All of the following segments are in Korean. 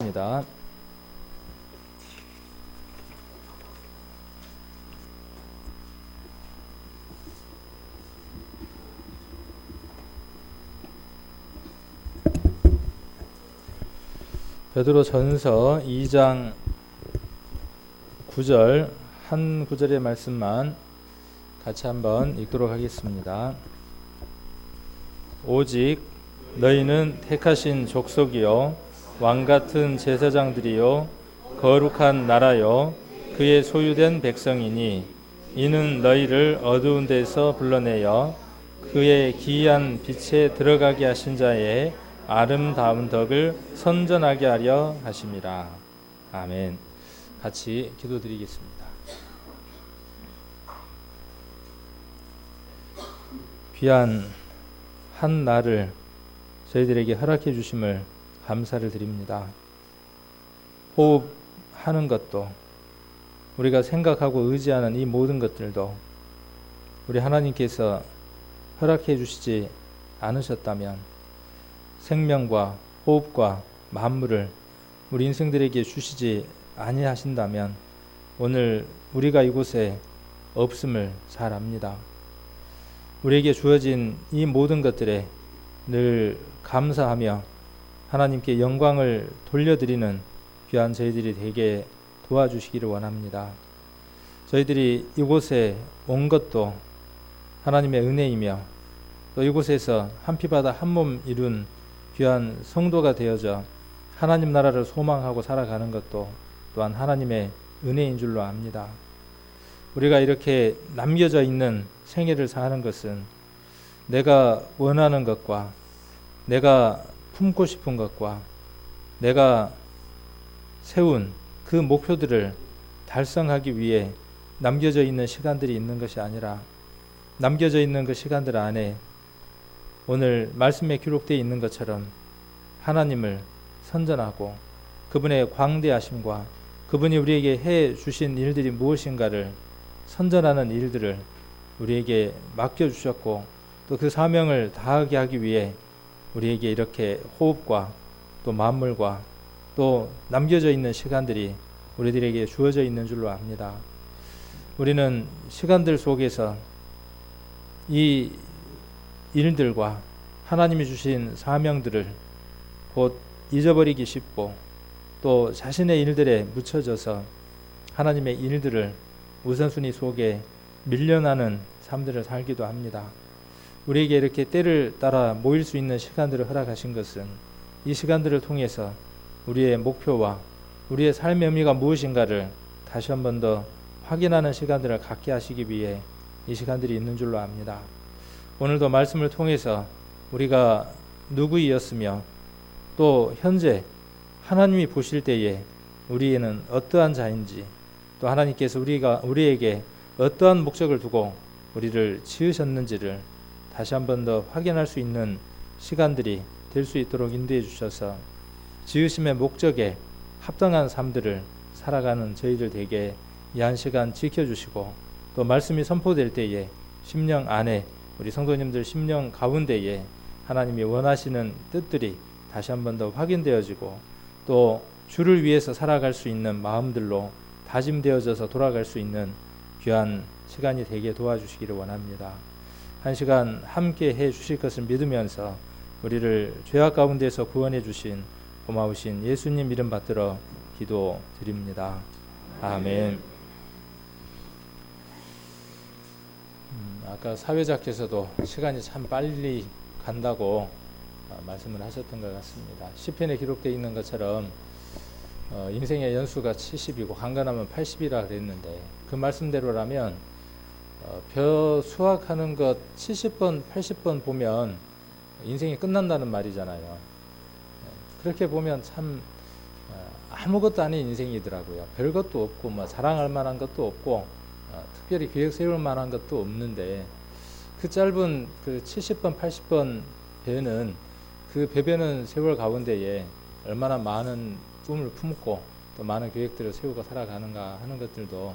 하겠습니다. 베드로전서 2장 9절 한 구절의 말씀만 같이 한번 읽도록 하겠습니다. 오직 너희는 택하신 족속이요 왕같은 제사장들이요 거룩한 나라요 그의 소유된 백성이니 이는 너희를 어두운 데서 불러내어 그의 기이한 빛에 들어가게 하신 자의 아름다운 덕을 선전하게 하려 하심이라. 아멘. 같이 기도드리겠습니다. 귀한 한 날을 저희들에게 허락해 주심을 감사를 드립니다. 호흡하는 것도 우리가 생각하고 의지하는 이 모든 것들도 우리 하나님께서 허락해 주시지 않으셨다면 생명과 호흡과 만물을 우리 인생들에게 주시지 아니하신다면 오늘 우리가 이곳에 없음을 잘 압니다. 우리에게 주어진 이 모든 것들에 늘 감사하며 하나님께 영광을 돌려드리는 귀한 저희들이 되게 도와주시기를 원합니다. 저희들이 이곳에 온 것도 하나님의 은혜이며 또 이곳에서 한 피바다 한 몸 이룬 귀한 성도가 되어져 하나님 나라를 소망하고 살아가는 것도 또한 하나님의 은혜인 줄로 압니다. 우리가 이렇게 남겨져 있는 생애를 사는 것은 내가 원하는 것과 내가 품고 싶은 것과 내가 세운 그 목표들을 달성하기 위해 남겨져 있는 시간들이 있는 것이 아니라 남겨져 있는 그 시간들 안에 오늘 말씀에 기록되어 있는 것처럼 하나님을 선전하고 그분의 광대하심과 그분이 우리에게 해 주신 일들이 무엇인가를 선전하는 일들을 우리에게 맡겨주셨고 또 그 사명을 다하게 하기 위해 우리에게 이렇게 호흡과 또 만물과 또 남겨져 있는 시간들이 우리들에게 주어져 있는 줄로 압니다. 우리는 시간들 속에서 이 일들과 하나님이 주신 사명들을 곧 잊어버리기 쉽고 또 자신의 일들에 묻혀져서 하나님의 일들을 우선순위 속에 밀려나는 삶들을 살기도 합니다. 우리에게 이렇게 때를 따라 모일 수 있는 시간들을 허락하신 것은 이 시간들을 통해서 우리의 목표와 우리의 삶의 의미가 무엇인가를 다시 한 번 더 확인하는 시간들을 갖게 하시기 위해 이 시간들이 있는 줄로 압니다. 오늘도 말씀을 통해서 우리가 누구이었으며 또 현재 하나님이 보실 때에 우리에는 어떠한 자인지 또 하나님께서 우리에게 어떠한 목적을 두고 우리를 지으셨는지를 다시 한 번 더 확인할 수 있는 시간들이 될 수 있도록 인도해 주셔서 지으심의 목적에 합당한 삶들을 살아가는 저희들 되게 이 한 시간 지켜주시고 또 말씀이 선포될 때에 심령 안에 우리 성도님들 심령 가운데에 하나님이 원하시는 뜻들이 다시 한 번 더 확인되어지고 또 주를 위해서 살아갈 수 있는 마음들로 다짐되어져서 돌아갈 수 있는 귀한 시간이 되게 도와주시기를 원합니다. 한 시간 함께 해 주실 것을 믿으면서 우리를 죄악 가운데서 구원해 주신 고마우신 예수님 이름 받들어 기도드립니다. 아멘. 아까 사회자께서도 시간이 참 빨리 간다고 말씀을 하셨던 것 같습니다. 시편에 기록되어 있는 것처럼 인생의 연수가 70이고 강건하면 80이라 그랬는데 그 말씀대로라면 벼 수확하는 것 70번 80번 보면 인생이 끝난다는 말이잖아요. 그렇게 보면 참 아무것도 아닌 인생이더라고요. 별것도 없고 뭐 자랑할 만한 것도 없고 특별히 계획 세울 만한 것도 없는데 그 짧은 그 70번 80번 배는 그 배배는 세월 가운데에 얼마나 많은 꿈을 품고 또 많은 계획들을 세우고 살아가는가 하는 것들도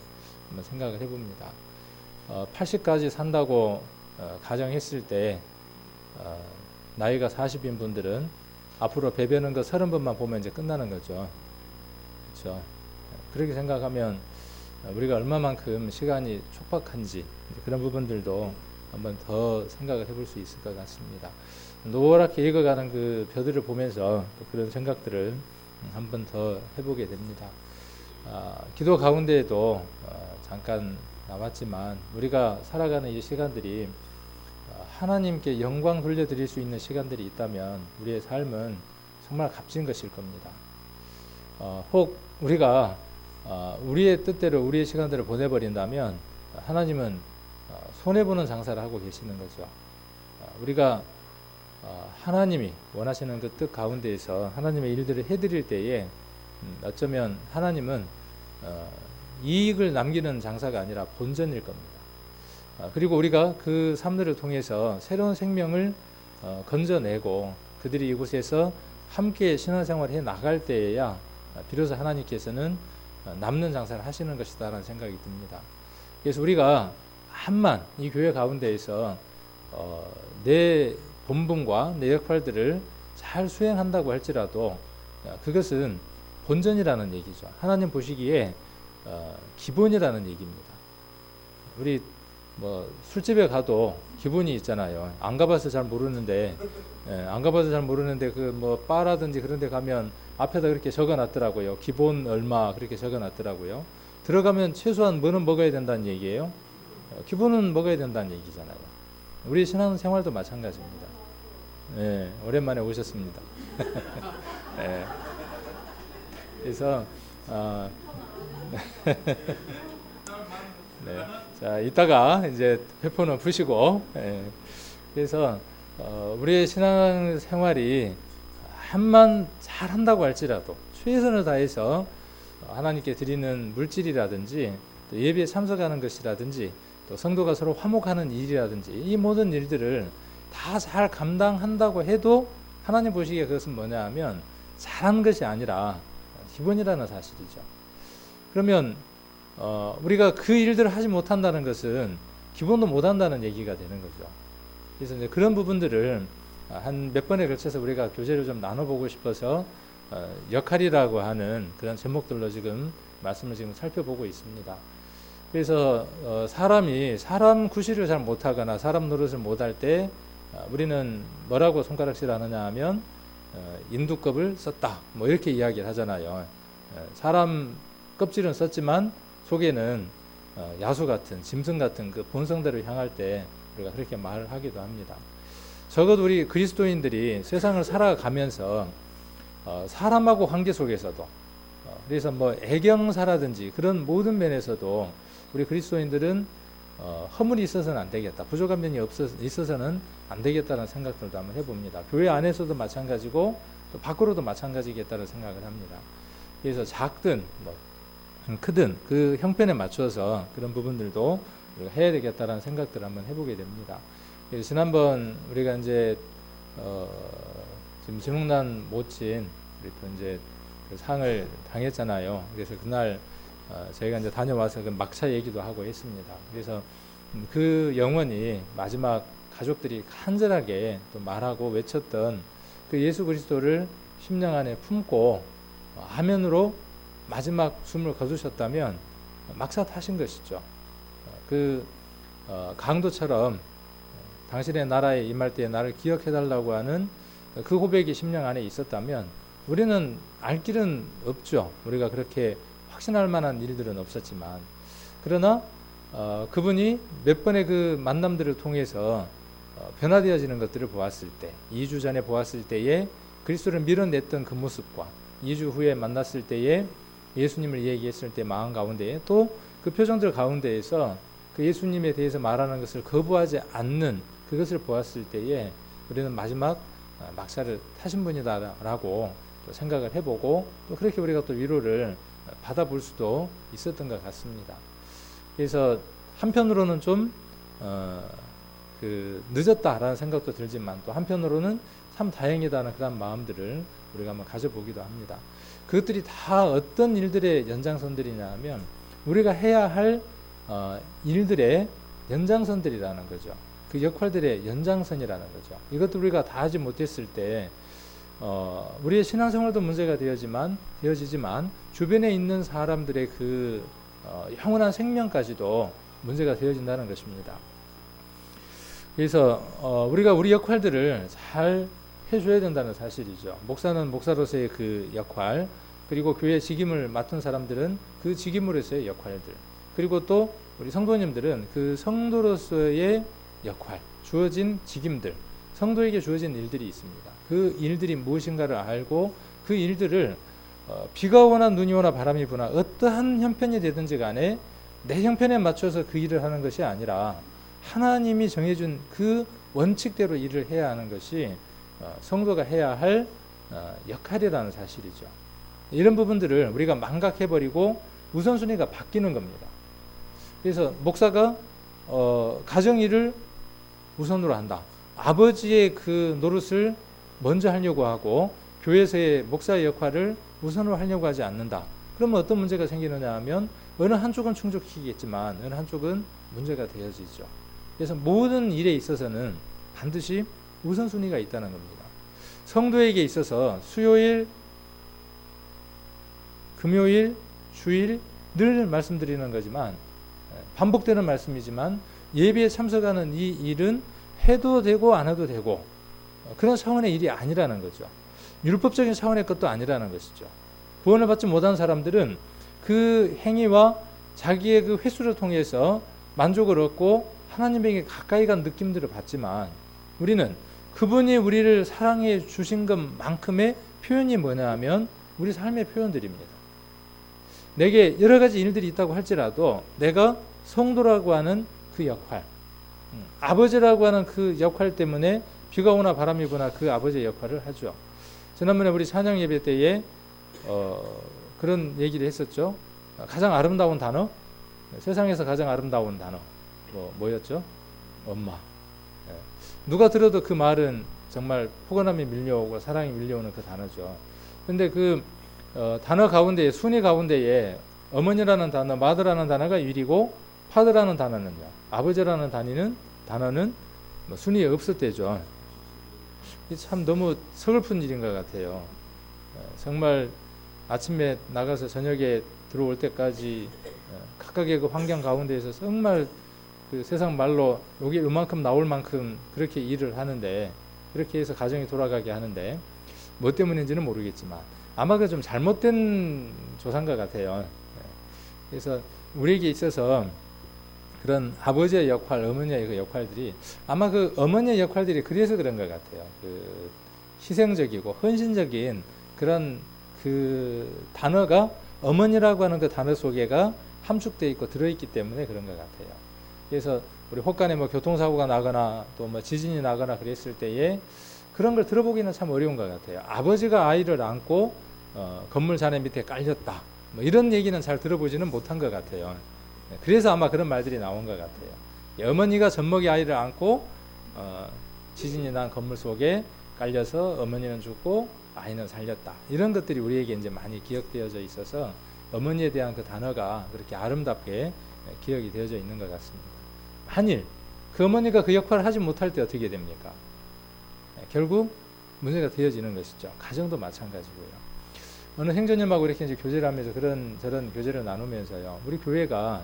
한번 생각을 해봅니다. 80까지 산다고 가정했을 때 나이가 40인 분들은 앞으로 배배는 거 30번만 보면 이제 끝나는 거죠. 그렇죠? 그렇게 생각하면 우리가 얼마만큼 시간이 촉박한지 그런 부분들도 한번 더 생각을 해볼 수 있을 것 같습니다. 노랗게 익어가는 그 벼들을 보면서 또 그런 생각들을 한번 더 해보게 됩니다. 기도 가운데에도 잠깐 나왔지만 우리가 살아가는 이 시간들이 하나님께 영광 돌려드릴 수 있는 시간들이 있다면 우리의 삶은 정말 값진 것일 겁니다. 혹 우리가 우리의 뜻대로 우리의 시간들을 보내버린다면 하나님은 손해보는 장사를 하고 계시는 거죠. 우리가 하나님이 원하시는 그 뜻 가운데에서 하나님의 일들을 해드릴 때에 어쩌면 하나님은 이익을 남기는 장사가 아니라 본전일 겁니다. 그리고 우리가 그 삶들을 통해서 새로운 생명을 건져내고 그들이 이곳에서 함께 신앙생활을 해 나갈 때에야 비로소 하나님께서는 남는 장사를 하시는 것이다라는 생각이 듭니다. 그래서 우리가 한만 이 교회 가운데에서 내 본분과 내 역할들을 잘 수행한다고 할지라도 그것은 본전이라는 얘기죠. 하나님 보시기에 기본이라는 얘기입니다. 우리 뭐 술집에 가도 기본이 있잖아요. 안 가봐서 잘 모르는데 그 뭐 바라든지 그런 데 가면 앞에다 그렇게 적어놨더라고요. 기본 얼마 그렇게 적어놨더라고요. 들어가면 최소한 뭐는 먹어야 된다는 얘기예요. 기본은 먹어야 된다는 얘기잖아요. 우리 신앙생활도 마찬가지입니다. 오랜만에 오셨습니다. 그래서 자, 이따가 이제 회포는 푸시고, 그래서 우리의 신앙생활이 한만 잘한다고 할지라도 최선을 다해서 하나님께 드리는 물질이라든지 또 예배에 참석하는 것이라든지 또 성도가 서로 화목하는 일이라든지 이 모든 일들을 다 잘 감당한다고 해도 하나님 보시기에 그것은 뭐냐 하면 잘한 것이 아니라 기본이라는 사실이죠. 그러면 우리가 그 일들을 하지 못한다는 것은 기본도 못한다는 얘기가 되는 거죠. 그래서 이제 그런 부분들을 한 몇 번에 걸쳐서 우리가 교제를 좀 나눠보고 싶어서 역할이라고 하는 그런 제목들로 지금 말씀을 지금 살펴보고 있습니다. 그래서 사람이 사람 구실을 잘 못하거나 사람 노릇을 못할 때 우리는 뭐라고 손가락질 하느냐 하면 인두껍을 썼다 뭐 이렇게 이야기를 하잖아요. 사람 껍질은 썼지만 속에는 야수 같은 짐승 같은 그 본성대로 향할 때 우리가 그렇게 말을 하기도 합니다. 적어도 우리 그리스도인들이 세상을 살아가면서 사람하고 관계 속에서도 그래서 뭐 애경사라든지 그런 모든 면에서도 우리 그리스도인들은 허물이 있어서는 안 되겠다. 부족한 면이 있어서는 안 되겠다는 생각들도 한번 해봅니다. 교회 안에서도 마찬가지고 또 밖으로도 마찬가지겠다는 생각을 합니다. 그래서 작든 뭐 크든 그 형편에 맞춰서 그런 부분들도 우리가 해야 되겠다는 생각들을 한번 해보게 됩니다. 그래서 지난번 우리가 이제 지금 진흥난 모친 우리 또 이제 그 상을 당했잖아요. 그래서 그날 저희가 이제 다녀와서 그 막차 얘기도 하고 했습니다. 그래서 그 영혼이 마지막 가족들이 간절하게 또 말하고 외쳤던 그 예수 그리스도를 심령 안에 품고 화면으로 마지막 숨을 거두셨다면 막사 타신 것이죠. 그 강도처럼 당신의 나라에 임할 때 나를 기억해달라고 하는 그 고백이 심령 안에 있었다면 우리는 알 길은 없죠. 우리가 그렇게 확신할 만한 일들은 없었지만 그러나 그분이 몇 번의 그 만남들을 통해서 변화되어지는 것들을 보았을 때 2주 전에 보았을 때에 그리스도를 밀어냈던 그 모습과 2주 후에 만났을 때에 예수님을 얘기했을 때 마음 가운데에 또 그 표정들 가운데에서 그 예수님에 대해서 말하는 것을 거부하지 않는 그것을 보았을 때에 우리는 마지막 막사를 타신 분이다라고 또 생각을 해보고 또 그렇게 우리가 또 위로를 받아볼 수도 있었던 것 같습니다. 그래서 한편으로는 좀 늦었다라는 생각도 들지만 또 한편으로는 참 다행이다는 그런 마음들을 우리가 한번 가져보기도 합니다. 그것들이 다 어떤 일들의 연장선들이냐 하면 우리가 해야 할 일들의 연장선들이라는 거죠. 그 역할들의 연장선이라는 거죠. 이것도 우리가 다 하지 못했을 때 우리의 신앙생활도 문제가 되어지지만 주변에 있는 사람들의 그 영원한 생명까지도 문제가 되어진다는 것입니다. 그래서 우리가 우리 역할들을 잘 해줘야 된다는 사실이죠. 목사는 목사로서의 그 역할, 그리고 교회 직임을 맡은 사람들은 그 직임으로서의 역할들, 그리고 또 우리 성도님들은 그 성도로서의 역할, 주어진 직임들, 성도에게 주어진 일들이 있습니다. 그 일들이 무엇인가를 알고 그 일들을 비가 오나 눈이 오나 바람이 부나 어떠한 형편이 되든지 간에 내 형편에 맞춰서 그 일을 하는 것이 아니라 하나님이 정해준 그 원칙대로 일을 해야 하는 것이 성도가 해야 할 역할이라는 사실이죠. 이런 부분들을 우리가 망각해버리고 우선순위가 바뀌는 겁니다. 그래서 목사가 가정일을 우선으로 한다. 아버지의 그 노릇을 먼저 하려고 하고 교회에서의 목사의 역할을 우선으로 하려고 하지 않는다. 그러면 어떤 문제가 생기느냐 하면 어느 한쪽은 충족시키겠지만 어느 한쪽은 문제가 되어지죠. 그래서 모든 일에 있어서는 반드시 우선순위가 있다는 겁니다. 성도에게 있어서 수요일, 금요일, 주일 늘 말씀드리는 거지만 반복되는 말씀이지만 예배에 참석하는 이 일은 해도 되고 안 해도 되고 그런 차원의 일이 아니라는 거죠. 율법적인 차원의 것도 아니라는 것이죠. 구원을 받지 못한 사람들은 그 행위와 자기의 그 횟수를 통해서 만족을 얻고 하나님에게 가까이 간 느낌들을 받지만 우리는 그분이 우리를 사랑해 주신 것만큼의 표현이 뭐냐 하면 우리 삶의 표현들입니다. 내게 여러 가지 일들이 있다고 할지라도 내가 성도라고 하는 그 역할, 아버지라고 하는 그 역할 때문에 비가 오나 바람이 부나 그 아버지의 역할을 하죠. 지난번에 우리 찬양 예배 때에 그런 얘기를 했었죠. 가장 아름다운 단어, 세상에서 가장 아름다운 단어 뭐였죠? 엄마. 누가 들어도 그 말은 정말 포근함이 밀려오고 사랑이 밀려오는 그 단어죠. 근데 그 단어 가운데에 순위 가운데에 어머니라는 단어, 마더라는 단어가 1위고 파더라는 단어는요. 아버지라는 단어는 순위에 없었대죠. 참 너무 서글픈 일인 것 같아요. 정말 아침에 나가서 저녁에 들어올 때까지 각각의 그 환경 가운데에서 정말 그 세상 말로 여기 이만큼 나올 만큼 그렇게 일을 하는데 그렇게 해서 가정이 돌아가게 하는데 뭐 때문인지는 모르겠지만 아마 그 좀 잘못된 조사인 것 같아요. 그래서 우리에게 있어서 그런 아버지의 역할, 어머니의 그 역할들이 아마 그 어머니의 역할들이 그래서 그런 것 같아요. 그 희생적이고 헌신적인 그런 그 단어가 어머니라고 하는 그 단어 속에가 함축되어 있고 들어있기 때문에 그런 것 같아요. 그래서 우리 혹간에 뭐 교통사고가 나거나 또 뭐 지진이 나거나 그랬을 때에 그런 걸 들어보기는 참 어려운 것 같아요. 아버지가 아이를 안고 건물 잔해 밑에 깔렸다. 뭐 이런 얘기는 잘 들어보지는 못한 것 같아요. 그래서 아마 그런 말들이 나온 것 같아요. 어머니가 젖먹이 아이를 안고 지진이 난 건물 속에 깔려서 어머니는 죽고 아이는 살렸다. 이런 것들이 우리에게 이제 많이 기억되어져 있어서 어머니에 대한 그 단어가 그렇게 아름답게 기억이 되어져 있는 것 같습니다. 만일 그 어머니가 그 역할을 하지 못할 때 어떻게 됩니까? 결국 문제가 되어지는 것이죠. 가정도 마찬가지고요. 어느 행정님하고 이렇게 이제 교제를 하면서 저런 교제를 나누면서요. 우리 교회가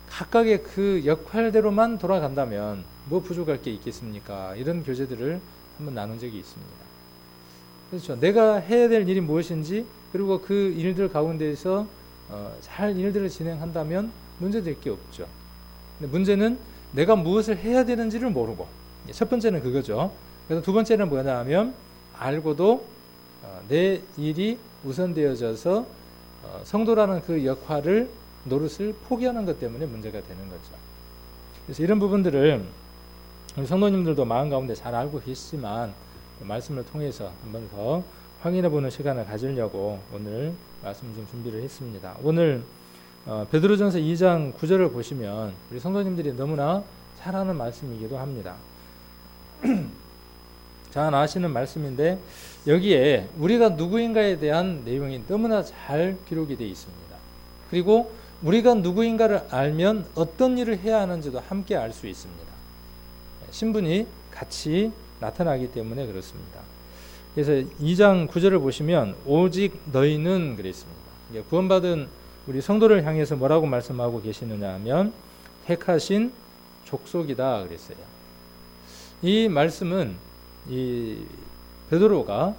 각각의 그 역할대로만 돌아간다면 뭐 부족할 게 있겠습니까? 이런 교제들을 한번 나눈 적이 있습니다. 그렇죠. 내가 해야 될 일이 무엇인지 그리고 그 일들 가운데에서 잘 일들을 진행한다면 문제될 게 없죠. 근데 문제는 내가 무엇을 해야 되는지를 모르고 첫 번째는 그거죠. 그래서 두 번째는 뭐냐 하면 알고도 내 일이 우선되어져서 성도라는 그 역할을 노릇을 포기하는 것 때문에 문제가 되는 거죠. 그래서 이런 부분들을 우리 성도님들도 마음 가운데 잘 알고 계시지만 말씀을 통해서 한번 더 확인해 보는 시간을 가지려고 오늘 말씀 좀 준비를 했습니다. 오늘 베드로전서 2장 9절을 보시면 우리 성도님들이 너무나 잘 아는 말씀이기도 합니다. 잘 아시는 말씀인데 여기에 우리가 누구인가에 대한 내용이 너무나 잘 기록이 되어 있습니다. 그리고 우리가 누구인가를 알면 어떤 일을 해야 하는지도 함께 알 수 있습니다. 신분이 같이 나타나기 때문에 그렇습니다. 그래서 2장 9절을 보시면 오직 너희는 그랬습니다. 구원받은 우리 성도를 향해서 뭐라고 말씀하고 계시느냐 하면 택하신 족속이다 그랬어요. 이 말씀은 이 베드로가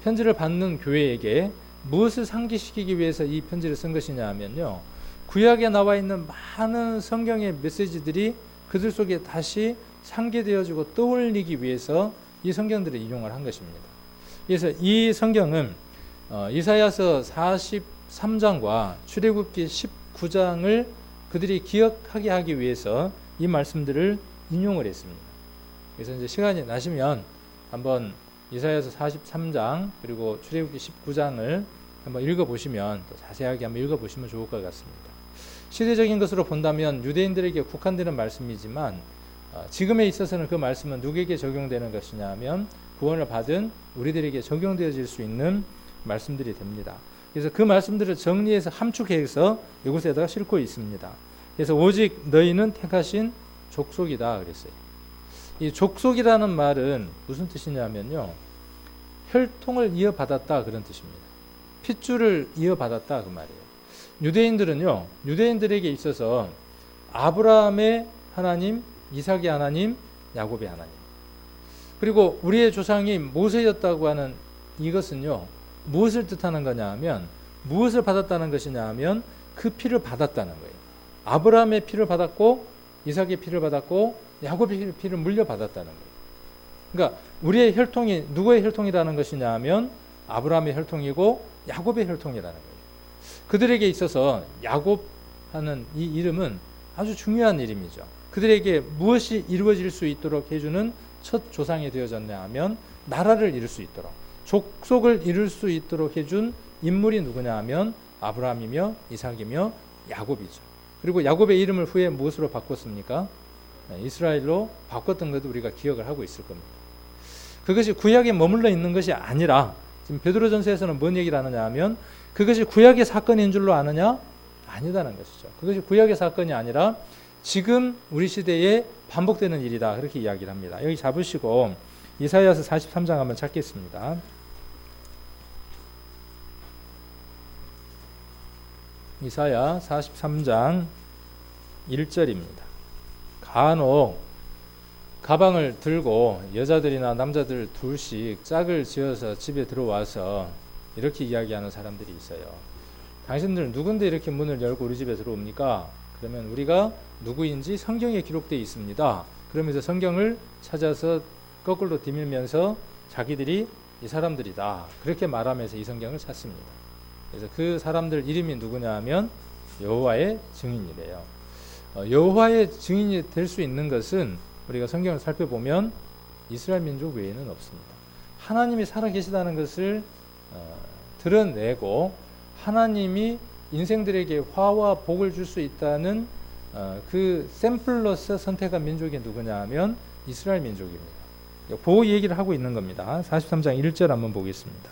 편지를 받는 교회에게 무엇을 상기시키기 위해서 이 편지를 쓴 것이냐 하면요, 구약에 나와 있는 많은 성경의 메시지들이 그들 속에 다시 상기되어지고 떠올리기 위해서 이 성경들을 인용을 한 것입니다. 그래서 이 성경은 이사야서 43장과 출애굽기 19장을 그들이 기억하게 하기 위해서 이 말씀들을 인용을 했습니다. 그래서 이제 시간이 나시면 한번 이사야서 43장 그리고 출애굽기 19장을 한번 읽어보시면, 또 자세하게 한번 읽어보시면 좋을 것 같습니다. 시대적인 것으로 본다면 유대인들에게 국한되는 말씀이지만 지금에 있어서는 그 말씀은 누구에게 적용되는 것이냐 하면 구원을 받은 우리들에게 적용되어질 수 있는 말씀들이 됩니다. 그래서 그 말씀들을 정리해서 함축해서 이곳에다가 싣고 있습니다. 그래서 오직 너희는 택하신 족속이다 그랬어요. 이 족속이라는 말은 무슨 뜻이냐면요, 혈통을 이어받았다 그런 뜻입니다. 핏줄을 이어받았다 그 말이에요. 유대인들은요, 유대인들에게 있어서 아브라함의 하나님, 이삭의 하나님, 야곱의 하나님, 그리고 우리의 조상이 모세였다고 하는 이것은요, 무엇을 뜻하는 거냐 하면, 무엇을 받았다는 것이냐 하면 그 피를 받았다는 거예요. 아브라함의 피를 받았고 이삭의 피를 받았고 야곱의 피를 물려받았다는 거예요. 그러니까 우리의 혈통이 누구의 혈통이라는 것이냐 하면 아브라함의 혈통이고 야곱의 혈통이라는 거예요. 그들에게 있어서 야곱하는 이 이름은 아주 중요한 이름이죠. 그들에게 무엇이 이루어질 수 있도록 해주는 첫 조상이 되어졌냐 하면 나라를 이룰 수 있도록, 족속을 이룰 수 있도록 해준 인물이 누구냐 하면 아브라함이며 이삭이며 야곱이죠. 그리고 야곱의 이름을 후에 무엇으로 바꿨습니까? 이스라엘로 바꿨던 것도 우리가 기억을 하고 있을 겁니다. 그것이 구약에 머물러 있는 것이 아니라 지금 베드로전서에서는 뭔 얘기를 하느냐 하면 그것이 구약의 사건인 줄로 아느냐? 아니다는 것이죠. 그것이 구약의 사건이 아니라 지금 우리 시대에 반복되는 일이다, 그렇게 이야기를 합니다. 여기 잡으시고 이사야서 43장 한번 찾겠습니다. 이사야 43장 1절입니다. 간혹 가방을 들고 여자들이나 남자들 둘씩 짝을 지어서 집에 들어와서 이렇게 이야기하는 사람들이 있어요. 당신들 누군데 이렇게 문을 열고 우리 집에 들어옵니까? 그러면 우리가 누구인지 성경에 기록되어 있습니다. 그러면서 성경을 찾아서 거꾸로 뒤밀면서 자기들이 이 사람들이다, 그렇게 말하면서 이 성경을 찾습니다. 그래서 그 사람들 이름이 누구냐 하면 여호와의 증인이래요. 여호와의 증인이 될 수 있는 것은 우리가 성경을 살펴보면 이스라엘 민족 외에는 없습니다. 하나님이 살아계시다는 것을 드러내고 하나님이 인생들에게 화와 복을 줄 수 있다는 그 샘플로서 선택한 민족이 누구냐 하면 이스라엘 민족입니다. 그 얘기를 하고 있는 겁니다. 43장 1절 한번 보겠습니다.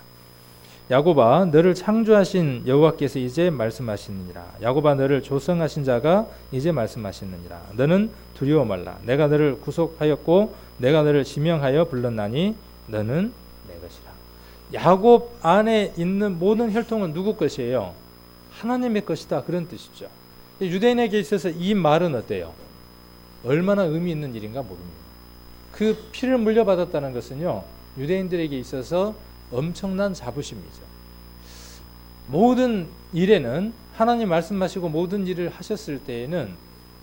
야곱아, 너를 창조하신 여호와께서 이제 말씀하시느니라. 야곱아, 너를 조성하신 자가 이제 말씀하시느니라. 너는 두려워 말라. 내가 너를 구속하였고 내가 너를 지명하여 불렀나니 너는 내 것이라. 야곱 안에 있는 모든 혈통은 누구 것이에요? 하나님의 것이다, 그런 뜻이죠. 유대인에게 있어서 이 말은 어때요? 얼마나 의미 있는 일인가 모릅니다. 그 피를 물려받았다는 것은요, 유대인들에게 있어서 엄청난 자부심이죠. 모든 일에는 하나님 말씀하시고 모든 일을 하셨을 때에는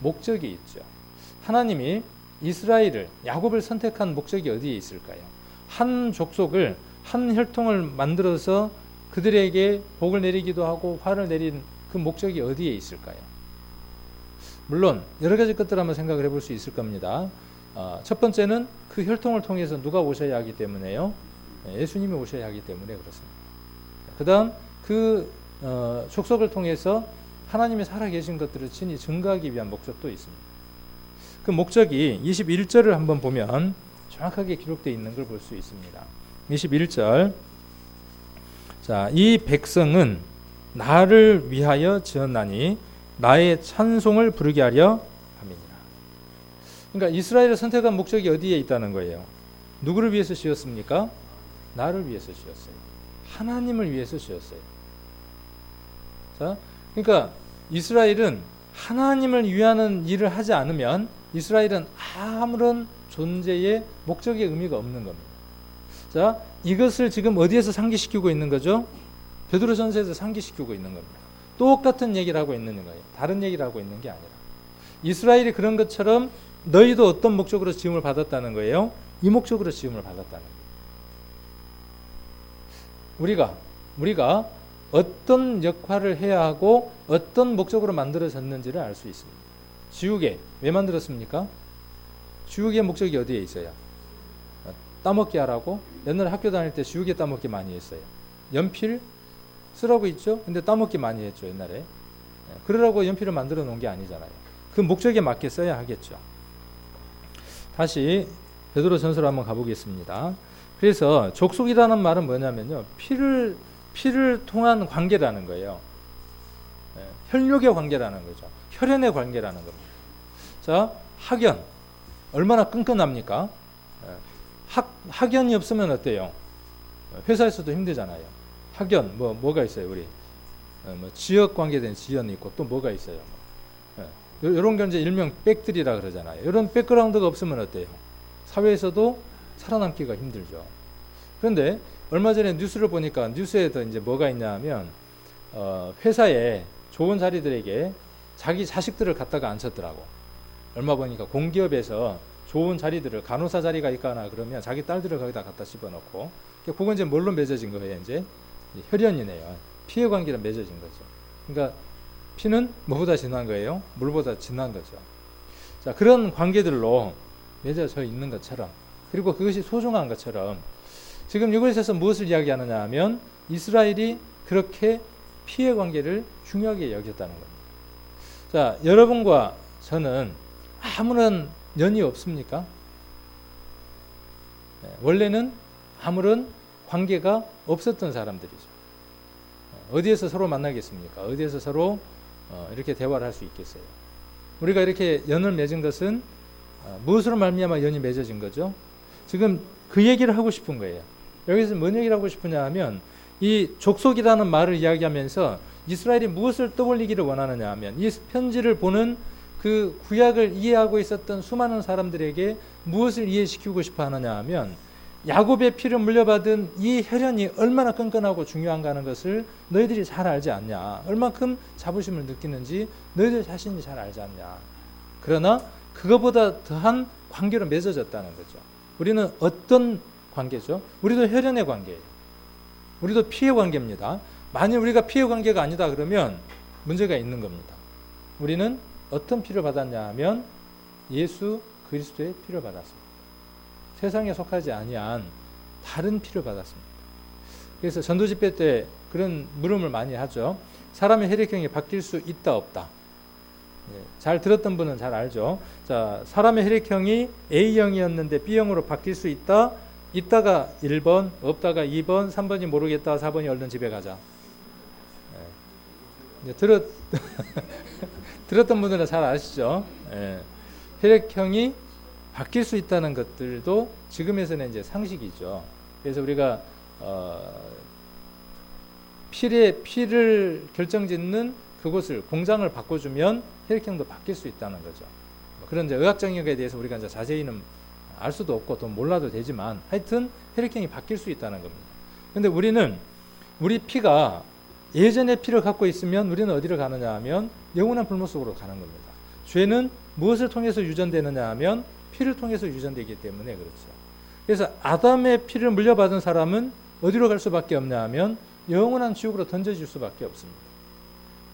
목적이 있죠. 하나님이 이스라엘을, 야곱을 선택한 목적이 어디에 있을까요? 한 족속을, 한 혈통을 만들어서 그들에게 복을 내리기도 하고 화를 내린 그 목적이 어디에 있을까요? 물론 여러 가지 것들 한번 생각을 해볼 수 있을 겁니다. 첫 번째는 그 혈통을 통해서 누가 오셔야 하기 때문에요? 예수님이 오셔야 하기 때문에 그렇습니다. 그 다음 그 족속을 통해서 하나님이 살아계신 것들을 친히 증거하기 위한 목적도 있습니다. 그 목적이 21절을 한번 보면 정확하게 기록되어 있는 걸 볼 수 있습니다. 21절, 자, 이 백성은 나를 위하여 지었나니 나의 찬송을 부르게 하려 함이니라. 그러니까 이스라엘을 선택한 목적이 어디에 있다는 거예요? 누구를 위해서 지었습니까? 나를 위해서 지었어요. 하나님을 위해서 지었어요. 자, 그러니까 이스라엘은 하나님을 위하는 일을 하지 않으면 이스라엘은 아무런 존재의 목적의 의미가 없는 겁니다. 자, 이것을 지금 어디에서 상기시키고 있는 거죠? 베드로전서에서 상기시키고 있는 겁니다. 똑같은 얘기를 하고 있는 거예요. 다른 얘기를 하고 있는 게 아니라. 이스라엘이 그런 것처럼 너희도 어떤 목적으로 지음을 받았다는 거예요? 이 목적으로 지음을 받았다는 거예요. 우리가 어떤 역할을 해야 하고 어떤 목적으로 만들어졌는지를 알 수 있습니다. 지우개 왜 만들었습니까? 지우개의 목적이 어디에 있어요? 따먹기 하라고. 옛날에 학교 다닐 때 지우개 따먹기 많이 했어요. 연필 쓰라고 있죠? 근데 따먹기 많이 했죠, 옛날에. 그러라고 연필을 만들어 놓은 게 아니잖아요. 그 목적에 맞게 써야 하겠죠. 다시 베드로전서로 한번 가보겠습니다. 그래서 족속이라는 말은 뭐냐면요, 피를 통한 관계라는 거예요. 혈육의 관계라는 거죠. 혈연의 관계라는 겁니다. 자, 학연 얼마나 끈끈합니까? 학연이 없으면 어때요? 회사에서도 힘들잖아요. 학연 뭐가 있어요? 우리 지역 관계된 지연이 있고 또 뭐가 있어요? 이런 게 이제 일명 백들이라 그러잖아요. 이런 백그라운드가 없으면 어때요? 사회에서도 살아남기가 힘들죠. 그런데 얼마 전에 뉴스를 보니까 뉴스에도 이제 뭐가 있냐 하면 회사에 좋은 자리들에게 자기 자식들을 갖다가 앉혔더라고. 얼마 보니까 공기업에서 좋은 자리들을 간호사 자리가 있거나 그러면 자기 딸들을 거기다 갖다 집어넣고, 그건 이제 뭘로 맺어진 거예요? 이제 혈연이네요. 피해 관계로 맺어진 거죠. 그러니까 피는 뭐보다 진한 거예요? 물보다 진한 거죠. 자, 그런 관계들로 맺어져 있는 것처럼, 그리고 그것이 소중한 것처럼 지금 이것에서 무엇을 이야기하느냐 하면 이스라엘이 그렇게 피해 관계를 중요하게 여겼다는 겁니다. 자, 여러분과 저는 아무런 연이 없습니까? 원래는 아무런 관계가 없었던 사람들이죠. 어디에서 서로 만나겠습니까? 어디에서 서로 이렇게 대화를 할 수 있겠어요? 우리가 이렇게 연을 맺은 것은 무엇으로 말미암아 연이 맺어진 거죠? 지금 그 얘기를 하고 싶은 거예요. 여기서 뭔 얘기를 하고 싶으냐 하면 이 족속이라는 말을 이야기하면서 이스라엘이 무엇을 떠올리기를 원하느냐 하면 이 편지를 보는 그 구약을 이해하고 있었던 수많은 사람들에게 무엇을 이해시키고 싶어 하느냐 하면 야곱의 피를 물려받은 이 혈연이 얼마나 끈끈하고 중요한가 하는 것을 너희들이 잘 알지 않냐. 얼만큼 자부심을 느끼는지 너희들 자신이 잘 알지 않냐. 그러나 그거보다 더한 관계로 맺어졌다는 거죠. 우리는 어떤 관계죠? 우리도 혈연의 관계예요. 우리도 피해 관계입니다. 만일 우리가 피해 관계가 아니다 그러면 문제가 있는 겁니다. 우리는 어떤 피를 받았냐 하면 예수 그리스도의 피를 받았습니다. 세상에 속하지 아니한 다른 피를 받았습니다. 그래서 전도 집회 때 그런 물음을 많이 하죠. 사람의 혈액형이 바뀔 수 있다 없다. 잘 들었던 분은 잘 알죠. 자, 사람의 혈액형이 A형이었는데 B형으로 바뀔 수 있다. 있다가 1번, 없다가 2번, 3번이 모르겠다, 4번이 얼른 집에 가자. 들었던 분들은 잘 아시죠? 혈액형이 바뀔 수 있다는 것들도 지금에서는 이제 상식이죠. 그래서 우리가 피를 결정짓는 그곳을 공장을 바꿔주면 혈액형도 바뀔 수 있다는 거죠. 그런 이제 의학적 영역에 대해서 우리가 이제 자세히는 알 수도 없고 또 몰라도 되지만 하여튼 혈액형이 바뀔 수 있다는 겁니다. 그런데 우리 피가 예전의 피를 갖고 있으면 우리는 어디를 가느냐 하면 영원한 불못 속으로 가는 겁니다. 죄는 무엇을 통해서 유전되느냐 하면 피를 통해서 유전되기 때문에 그렇죠. 그래서 아담의 피를 물려받은 사람은 어디로 갈 수밖에 없냐 하면 영원한 지옥으로 던져질 수밖에 없습니다.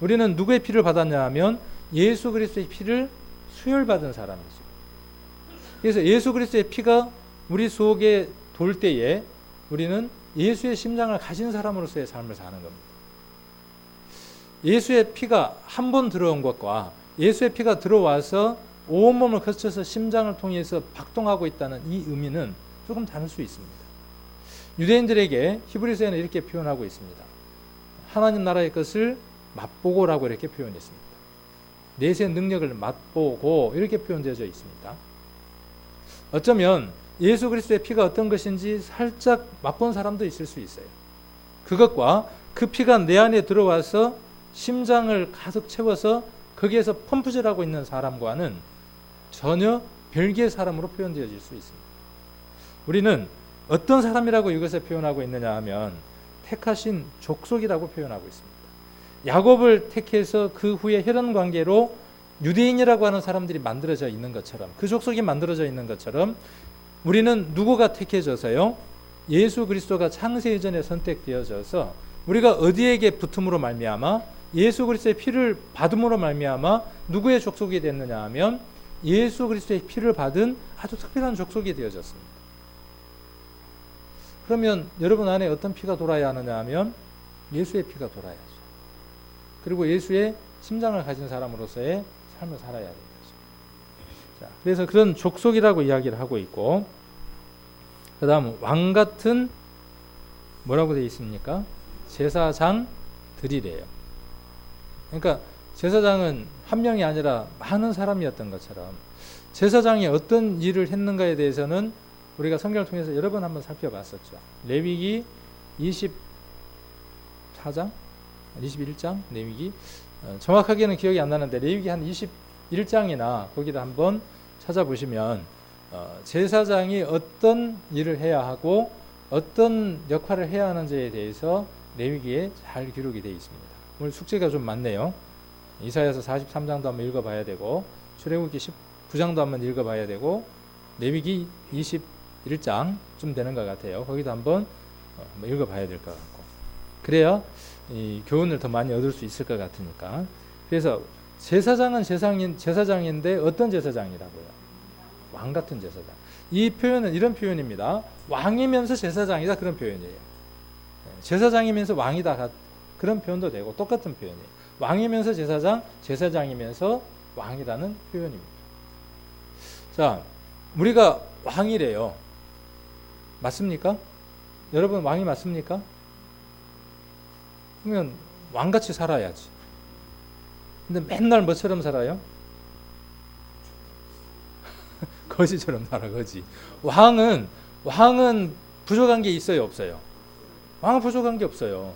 우리는 누구의 피를 받았냐 하면 예수 그리스도의 피를 수혈받은 사람이죠. 그래서 예수 그리스도의 피가 우리 속에 돌 때에 우리는 예수의 심장을 가진 사람으로서의 삶을 사는 겁니다. 예수의 피가 한 번 들어온 것과 예수의 피가 들어와서 온몸을 거쳐서 심장을 통해서 박동하고 있다는 이 의미는 조금 다를 수 있습니다. 유대인들에게 히브리서에는 이렇게 표현하고 있습니다. 하나님 나라의 것을 맛보고라고 이렇게 표현했습니다. 내세 능력을 맛보고 이렇게 표현되어 있습니다. 어쩌면 예수 그리스도의 피가 어떤 것인지 살짝 맛본 사람도 있을 수 있어요. 그것과 그 피가 내 안에 들어와서 심장을 가득 채워서 거기에서 펌프질하고 있는 사람과는 전혀 별개의 사람으로 표현되어질 수 있습니다. 우리는 어떤 사람이라고 이것을 표현하고 있느냐 하면 택하신 족속이라고 표현하고 있습니다. 야곱을 택해서 그 후에 혈연 관계로 유대인이라고 하는 사람들이 만들어져 있는 것처럼, 그 족속이 만들어져 있는 것처럼 우리는 누구가 택해져서요? 예수 그리스도가 창세 이전에 선택되어져서 우리가 어디에게 붙음으로 말미암아 예수 그리스도의 피를 받음으로 말미암아 누구의 족속이 됐느냐 하면 예수 그리스도의 피를 받은 아주 특별한 족속이 되어졌습니다. 그러면 여러분 안에 어떤 피가 돌아야 하느냐 하면 예수의 피가 돌아야죠. 그리고 예수의 심장을 가진 사람으로서의 삶을 살아야 되는 거죠. 자, 그래서 그런 족속이라고 이야기를 하고 있고, 그 다음 왕 같은 뭐라고 되어 있습니까? 제사장들이래요. 그러니까 제사장은 한 명이 아니라 많은 사람이었던 것처럼 제사장이 어떤 일을 했는가에 대해서는 우리가 성경을 통해서 여러 번 한번 살펴봤었죠. 레위기 24장, 21장 레위기, 정확하게는 기억이 안 나는데 레위기 한 21장이나 거기를 한번 찾아보시면 제사장이 어떤 일을 해야 하고 어떤 역할을 해야 하는지에 대해서 레위기에 잘 기록이 되어 있습니다. 오늘 숙제가 좀 많네요. 이사야서 43장도 한번 읽어봐야 되고 출애굽기 19장도 한번 읽어봐야 되고 레위기 21장쯤 되는 것 같아요. 거기도 한번 읽어봐야 될 것 같고, 그래야 이 교훈을 더 많이 얻을 수 있을 것 같으니까. 그래서 제사장은 제사장인데 어떤 제사장이라고요? 왕 같은 제사장. 이 표현은 이런 표현입니다. 왕이면서 제사장이다, 그런 표현이에요. 제사장이면서 왕이다, 그런 표현도 되고 똑같은 표현이에요. 왕이면서 제사장, 제사장이면서 왕이라는 표현입니다. 자, 우리가 왕이래요. 맞습니까? 여러분 왕이 맞습니까? 그러면 왕같이 살아야지. 근데 맨날 뭐처럼 살아요? 거지처럼 살아, 거지. 왕은 부족한 게 있어요, 없어요? 왕은 부족한 게 없어요.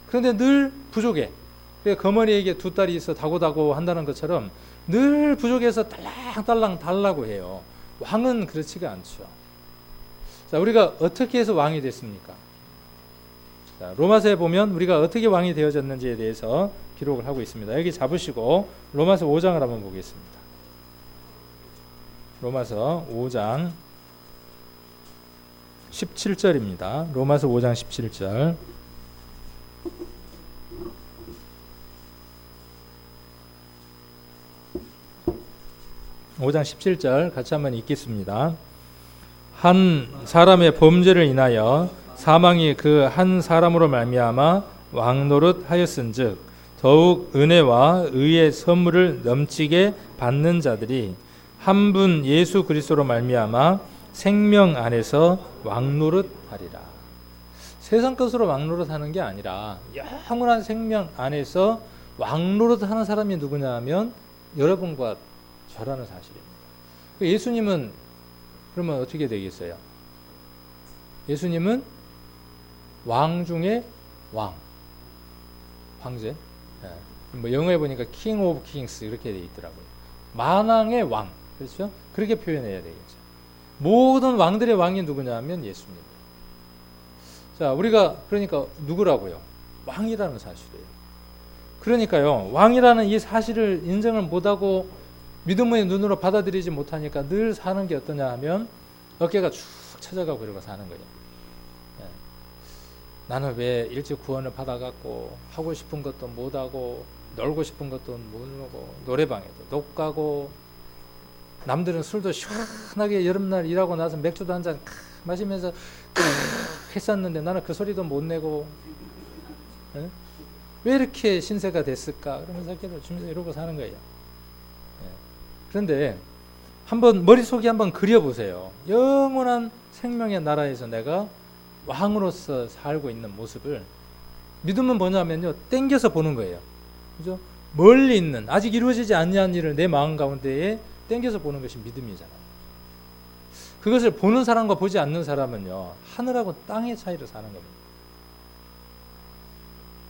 그런데 늘 부족해. 그러니까 거머리에게 두 딸이 있어 다고다고 한다는 것처럼 늘 부족해서 딸랑딸랑 달라고 해요. 왕은 그렇지가 않죠. 자, 우리가 어떻게 해서 왕이 됐습니까? 자, 로마서에 보면 우리가 어떻게 왕이 되어졌는지에 대해서 기록을 하고 있습니다. 여기 잡으시고 로마서 5장을 한번 보겠습니다. 로마서 5장 17절입니다. 로마서 5장 17절. (5장 17절) 같이 한번 읽겠습니다. 한 사람의 범죄를 인하여 사망이 그 한 사람으로 말미암아 왕노릇 하였은즉 더욱 은혜와 의의 선물을 넘치게 받는 자들이 한 분 예수 그리스도로 말미암아 생명 안에서 왕노릇 하리라. 세상 것으로 왕노릇 하는 게 아니라 영원한 생명 안에서 왕노릇 하는 사람이 누구냐 하면 여러분과 저라는 사실입니다. 예수님은 그러면 어떻게 되겠어요? 예수님은 왕 중에 왕, 황제. 뭐 영어에 보니까 King of Kings 이렇게 돼 있더라고요. 만왕의 왕, 그렇죠? 그렇게 표현해야 되겠죠. 모든 왕들의 왕이 누구냐 하면 예수님. 자, 우리가 그러니까 누구라고요? 왕이라는 사실이에요. 그러니까요, 왕이라는 이 사실을 인정을 못하고 믿음의 눈으로 받아들이지 못하니까 늘 사는 게 어떠냐 하면 어깨가 쭉 처져가고 그러고 사는 거예요. 나는 왜 일찍 구원을 받아갖고 하고 싶은 것도 못하고 놀고 싶은 것도 못 놀고 노래방에도 못 가고 남들은 술도 시원하게 여름날 일하고 나서 맥주도 한 잔 마시면서 했었는데 나는 그 소리도 못 내고 왜 이렇게 신세가 됐을까 그러면서 어깨를 주면서 이러고 사는 거예요. 그런데 한번 머릿속에 한번 그려보세요. 영원한 생명의 나라에서 내가 왕으로서 살고 있는 모습을. 믿음은 뭐냐면요, 땡겨서 보는 거예요. 그죠? 멀리 있는 아직 이루어지지 않는 일을 내 마음 가운데에 땡겨서 보는 것이 믿음이잖아요. 그것을 보는 사람과 보지 않는 사람은요, 하늘하고 땅의 차이로 사는 겁니다.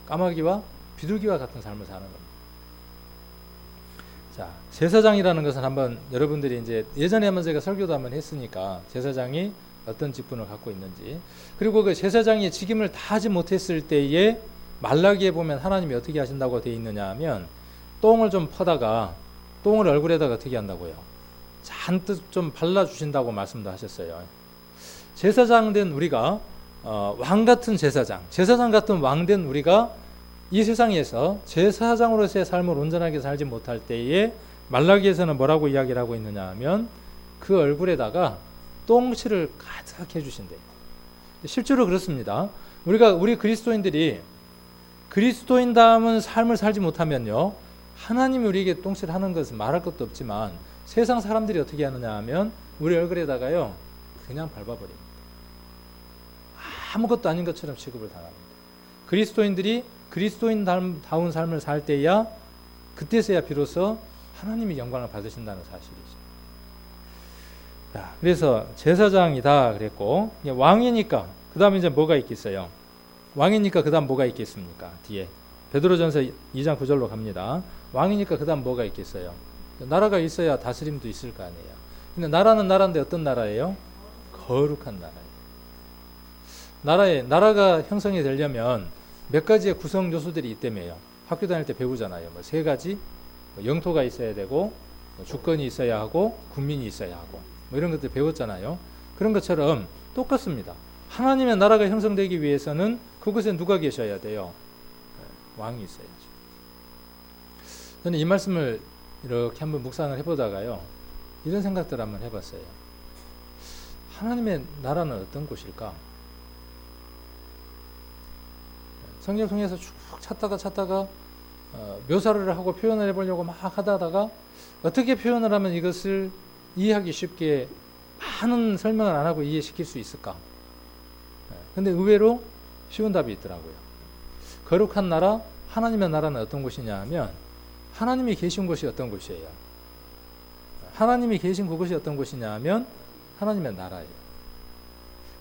까마귀와 비둘기와 같은 삶을 사는 겁니다. 자, 제사장이라는 것은 한번 여러분들이 이제 예전에 한번 제가 설교도 한번 했으니까 제사장이 어떤 직분을 갖고 있는지, 그리고 그 제사장이 직임을 다 하지 못했을 때에 말라기에 보면 하나님이 어떻게 하신다고 되어 있느냐 하면, 똥을 좀 퍼다가 똥을 얼굴에다가 어떻게 한다고요? 잔뜩 좀 발라주신다고 말씀도 하셨어요. 제사장 된 우리가 왕 같은 제사장 같은 왕 된 우리가 이 세상에서 제사장으로서의 삶을 온전하게 살지 못할 때에 말라기에서는 뭐라고 이야기를 하고 있느냐 하면, 그 얼굴에다가 똥칠을 가득 해주신대요. 실제로 그렇습니다. 우리 그리스도인들이 그리스도인다운 삶을 살지 못하면요, 하나님이 우리에게 똥칠하는 것은 말할 것도 없지만 세상 사람들이 어떻게 하느냐 하면 우리 얼굴에다가요 그냥 밟아버립니다. 아무것도 아닌 것처럼 취급을 당합니다. 그리스도인들이 그리스도인다운 삶을 살 때야, 그때서야 비로소 하나님이 영광을 받으신다는 사실이죠. 자, 그래서 제사장이다 그랬고, 왕이니까 그 다음에 이제 뭐가 있겠어요? 왕이니까 그 다음 뭐가 있겠습니까? 뒤에 베드로전서 2장 9절로 갑니다. 왕이니까 그 다음 뭐가 있겠어요? 나라가 있어야 다스림도 있을 거 아니에요. 근데 나라는 나라인데 어떤 나라예요? 거룩한 나라예요. 나라가 형성이 되려면 몇 가지의 구성 요소들이 있다며요. 학교 다닐 때 배우잖아요. 뭐 3가지, 영토가 있어야 되고, 주권이 있어야 하고, 국민이 있어야 하고, 뭐 이런 것들 배웠잖아요. 그런 것처럼 똑같습니다. 하나님의 나라가 형성되기 위해서는 그곳에 누가 계셔야 돼요? 왕이 있어야죠. 저는 이 말씀을 이렇게 한번 묵상을 해보다가요, 이런 생각들 한번 해봤어요. 하나님의 나라는 어떤 곳일까? 성경 통해서 쭉 찾다가 묘사를 하고 표현을 해보려고 막 하다가 어떻게 표현을 하면 이것을 이해하기 쉽게 많은 설명을 안 하고 이해시킬 수 있을까? 근데 의외로 쉬운 답이 있더라고요. 거룩한 나라, 하나님의 나라는 어떤 곳이냐 하면, 하나님이 계신 곳이 어떤 곳이에요? 하나님이 계신 그곳이 어떤 곳이냐 하면 하나님의 나라예요.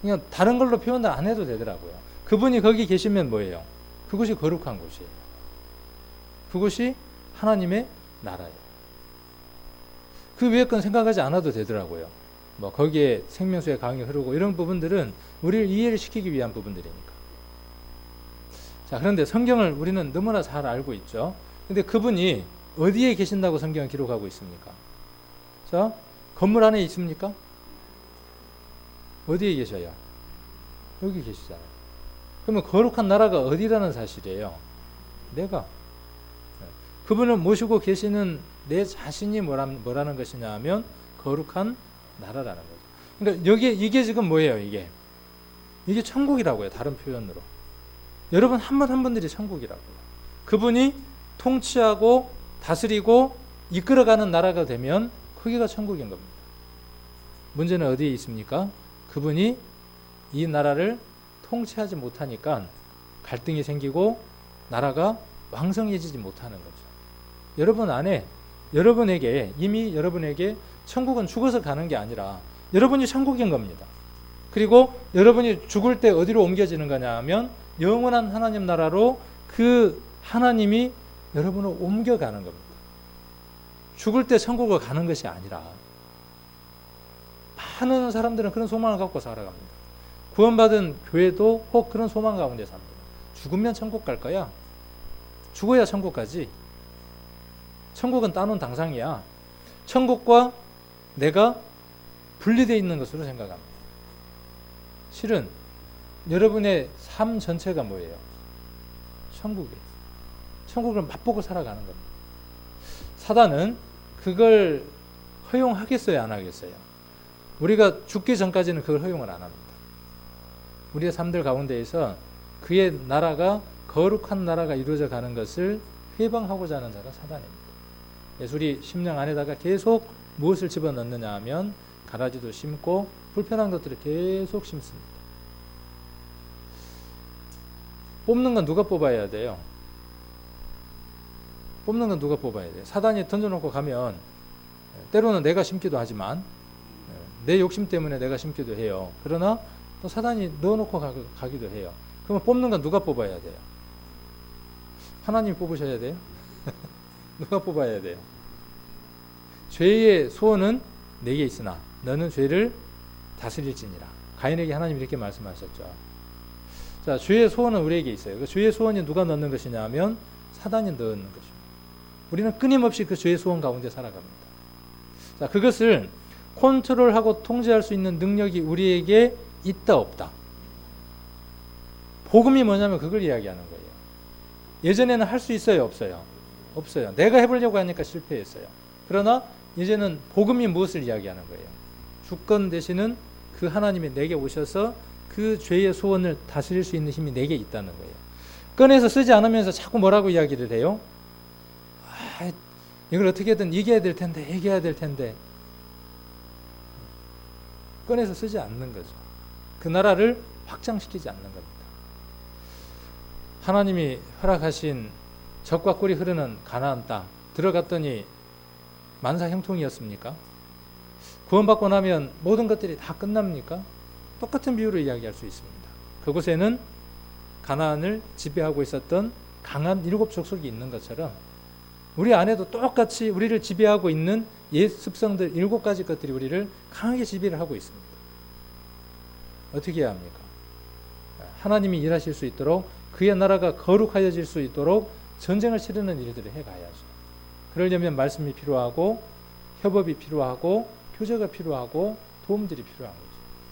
그냥 다른 걸로 표현을 안 해도 되더라고요. 그분이 거기 계시면 뭐예요? 그곳이 거룩한 곳이에요. 그곳이 하나님의 나라예요. 그 위에 건 생각하지 않아도 되더라고요. 뭐 거기에 생명수의 강이 흐르고 이런 부분들은 우리를 이해를 시키기 위한 부분들이니까. 자, 그런데 성경을 우리는 너무나 잘 알고 있죠. 근데 그분이 어디에 계신다고 성경은 기록하고 있습니까? 자, 건물 안에 있습니까? 어디에 계셔요? 여기 계시잖아요. 그러면 거룩한 나라가 어디라는 사실이에요? 내가. 그분을 모시고 계시는 내 자신이 뭐라는 것이냐 하면 거룩한 나라라는 거죠. 그러니까 이게 지금 뭐예요? 이게 천국이라고요. 다른 표현으로. 여러분 한 분 한 분들이 천국이라고요. 그분이 통치하고 다스리고 이끌어가는 나라가 되면 거기가 천국인 겁니다. 문제는 어디에 있습니까? 그분이 이 나라를 통치하지 못하니까 갈등이 생기고 나라가 왕성해지지 못하는 거죠. 여러분 안에, 이미 여러분에게 천국은 죽어서 가는 게 아니라 여러분이 천국인 겁니다. 그리고 여러분이 죽을 때 어디로 옮겨지는 거냐 하면 영원한 하나님 나라로 그 하나님이 여러분을 옮겨가는 겁니다. 죽을 때 천국을 가는 것이 아니라, 많은 사람들은 그런 소망을 갖고 살아갑니다. 구원받은 교회도 혹 그런 소망 가운데 삽니다. 죽으면 천국 갈 거야. 죽어야 천국 가지. 천국은 따놓은 당상이야. 천국과 내가 분리되어 있는 것으로 생각합니다. 실은 여러분의 삶 전체가 뭐예요? 천국이에요. 천국을 맛보고 살아가는 겁니다. 사단은 그걸 허용하겠어요, 안 하겠어요? 우리가 죽기 전까지는 그걸 허용을 안 합니다. 우리의 삶들 가운데에서 그의 나라가, 거룩한 나라가 이루어져 가는 것을 회방하고자 하는 자가 사단입니다. 그래서 우리 심령 안에다가 계속 무엇을 집어넣느냐 하면 가라지도 심고 불편한 것들을 계속 심습니다. 뽑는 건 누가 뽑아야 돼요? 뽑는 건 누가 뽑아야 돼요? 사단이 던져놓고 가면 때로는 내가 심기도 하지만 내 욕심 때문에 내가 심기도 해요. 그러나 또 사단이 넣어놓고 가기도 해요. 그러면 뽑는 건 누가 뽑아야 돼요? 하나님이 뽑으셔야 돼요? 누가 뽑아야 돼요? 죄의 소원은 내게 있으나 너는 죄를 다스릴지니라. 가인에게 하나님이 이렇게 말씀하셨죠. 자, 죄의 소원은 우리에게 있어요. 그 죄의 소원이 누가 넣는 것이냐 하면 사단이 넣는 것입니다. 우리는 끊임없이 그 죄의 소원 가운데 살아갑니다. 자, 그것을 컨트롤하고 통제할 수 있는 능력이 우리에게 있다 없다. 복음이 뭐냐면 그걸 이야기하는 거예요. 예전에는 할 수 있어요 없어요? 없어요. 내가 해보려고 하니까 실패했어요. 그러나 이제는 복음이 무엇을 이야기하는 거예요? 주권 되시는 그 하나님이 내게 오셔서 그 죄의 소원을 다스릴 수 있는 힘이 내게 있다는 거예요. 꺼내서 쓰지 않으면서 자꾸 뭐라고 이야기를 해요? 이걸 어떻게든 이겨야 될 텐데, 이겨야 될 텐데. 꺼내서 쓰지 않는 거죠. 그 나라를 확장시키지 않는 겁니다. 하나님이 허락하신 젖과 꿀이 흐르는 가나안 땅 들어갔더니 만사 형통이었습니까? 구원받고 나면 모든 것들이 다 끝납니까? 똑같은 비유로 이야기할 수 있습니다. 그곳에는 가나안을 지배하고 있었던 강한 7 족속이 있는 것처럼 우리 안에도 똑같이 우리를 지배하고 있는 옛 습성들 7가지 것들이 우리를 강하게 지배를 하고 있습니다. 어떻게 해야 합니까? 하나님이 일하실 수 있도록 그의 나라가 거룩하여질 수 있도록 전쟁을 치르는 일들을 해가야죠. 그러려면 말씀이 필요하고 협업이 필요하고 교제가 필요하고 도움들이 필요한 거죠.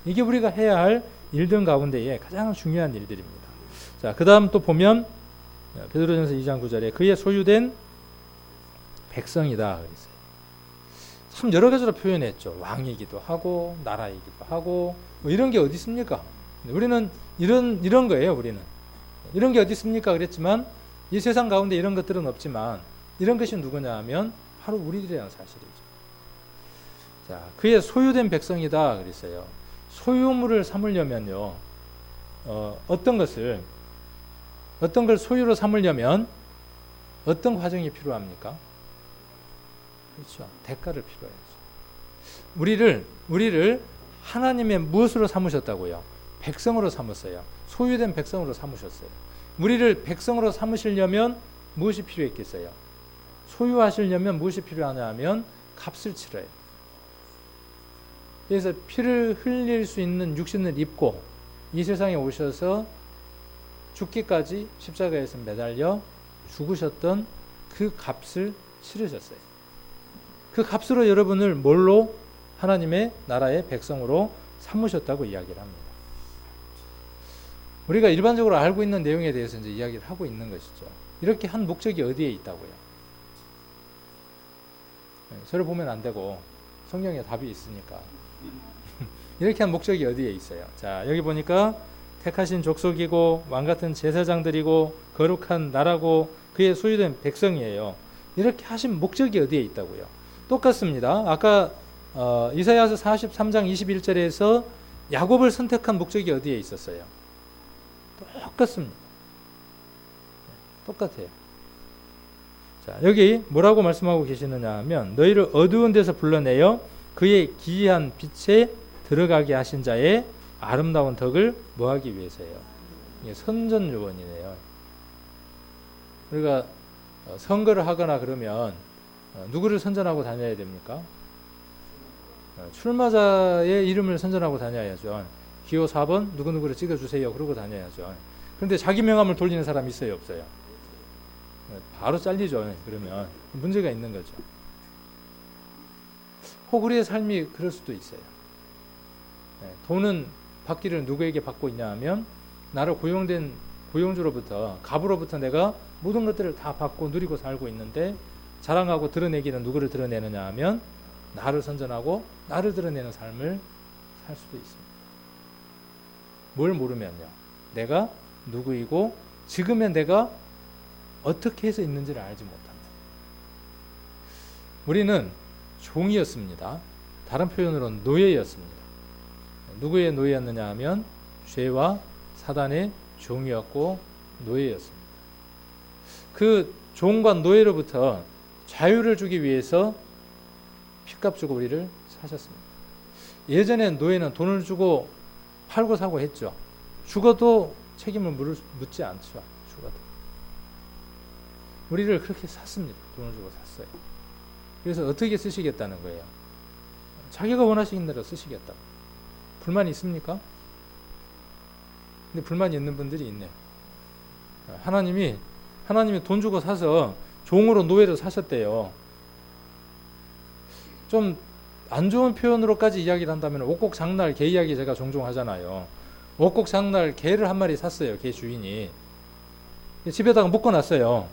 이게 우리가 해야 할 일들 가운데에 가장 중요한 일들입니다. 자, 그 다음 또 보면 베드로전서 2장 9절에 그의 소유된 백성이다 그랬어요. 참 여러 가지로 표현했죠. 왕이기도 하고 나라이기도 하고 뭐 이런 게 어디 있습니까? 우리는 이런 거예요. 우리는 이런 게 어디 있습니까? 그랬지만 이 세상 가운데 이런 것들은 없지만 이런 것이 누구냐 하면 바로 우리들이라는 사실이죠. 자, 그의 소유된 백성이다 그랬어요. 소유물을 삼으려면요, 어떤 걸 소유로 삼으려면 어떤 과정이 필요합니까? 그렇죠. 대가를 필요해야죠. 우리를 하나님의 무엇으로 삼으셨다고요? 백성으로 삼았어요. 소유된 백성으로 삼으셨어요. 우리를 백성으로 삼으시려면 무엇이 필요했겠어요? 소유하시려면 무엇이 필요하냐 하면 값을 치러야 돼요. 그래서 피를 흘릴 수 있는 육신을 입고 이 세상에 오셔서 죽기까지 십자가에서 매달려 죽으셨던 그 값을 치르셨어요. 그 값으로 여러분을 뭘로? 하나님의 나라의 백성으로 삼으셨다고 이야기를 합니다. 우리가 일반적으로 알고 있는 내용에 대해서 이제 이야기를 하고 있는 것이죠. 이렇게 한 목적이 어디에 있다고요? 저를 보면 안 되고 성경에 답이 있으니까. 이렇게 한 목적이 어디에 있어요? 자, 여기 보니까 택하신 족속이고 왕같은 제사장들이고 거룩한 나라고 그의 소유된 백성이에요. 이렇게 하신 목적이 어디에 있다고요? 똑같습니다. 아까 이사야서 43장 21절에서 야곱을 선택한 목적이 어디에 있었어요? 똑같습니다. 똑같아요. 자, 여기 뭐라고 말씀하고 계시느냐 하면 너희를 어두운 데서 불러내어 그의 기이한 빛에 들어가게 하신 자의 아름다운 덕을 뭐하기 위해서예요? 이게 선전요원이네요. 우리가 선거를 하거나 그러면 누구를 선전하고 다녀야 됩니까? 출마자의 이름을 선전하고 다녀야죠. 기호 4번 누구누구를 찍어주세요. 그러고 다녀야죠. 그런데 자기 명함을 돌리는 사람이 있어요 없어요? 바로 잘리죠. 그러면 문제가 있는 거죠. 혹 우리의 삶이 그럴 수도 있어요. 돈은 받기를 누구에게 받고 있냐 하면 나를 고용된 고용주로부터 갑으로부터 내가 모든 것들을 다 받고 누리고 살고 있는데 자랑하고 드러내기는 누구를 드러내느냐 하면 나를 선전하고 나를 드러내는 삶을 살 수도 있습니다. 뭘 모르면요. 내가 누구이고 지금의 내가 어떻게 해서 있는지를 알지 못합니다. 우리는 종이었습니다. 다른 표현으로는 노예였습니다. 누구의 노예였느냐 하면 죄와 사단의 종이었고 노예였습니다. 그 종과 노예로부터 자유를 주기 위해서 핏값 주고 우리를 사셨습니다. 예전에 노예는 돈을 주고 팔고 사고 했죠. 죽어도 책임을 묻지 않죠. 죽어도. 우리를 그렇게 샀습니다. 돈을 주고 샀어요. 그래서 어떻게 쓰시겠다는 거예요? 자기가 원하시는 대로 쓰시겠다고. 불만이 있습니까? 근데 불만이 있는 분들이 있네요. 하나님이 돈 주고 사서 종으로 노예를 사셨대요. 좀 안 좋은 표현으로까지 이야기를 한다면 옥곡장날 개 이야기 제가 종종 하잖아요. 옥곡장날 개를 한 마리 샀어요. 개 주인이. 집에다가 묶어놨어요.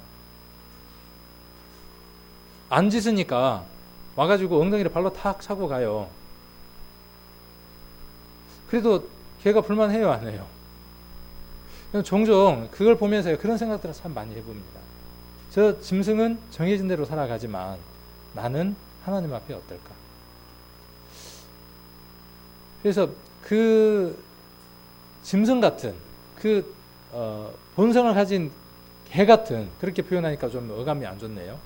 안 짖으니까 와가지고 엉덩이를 발로 탁 차고 가요. 그래도 개가 불만해요, 안 해요? 종종 그걸 보면서 그런 생각들을 참 많이 해봅니다. 저 짐승은 정해진 대로 살아가지만 나는 하나님 앞에 어떨까? 그래서 그 짐승 같은 그 본성을 가진 개 같은, 그렇게 표현하니까 좀 어감이 안 좋네요.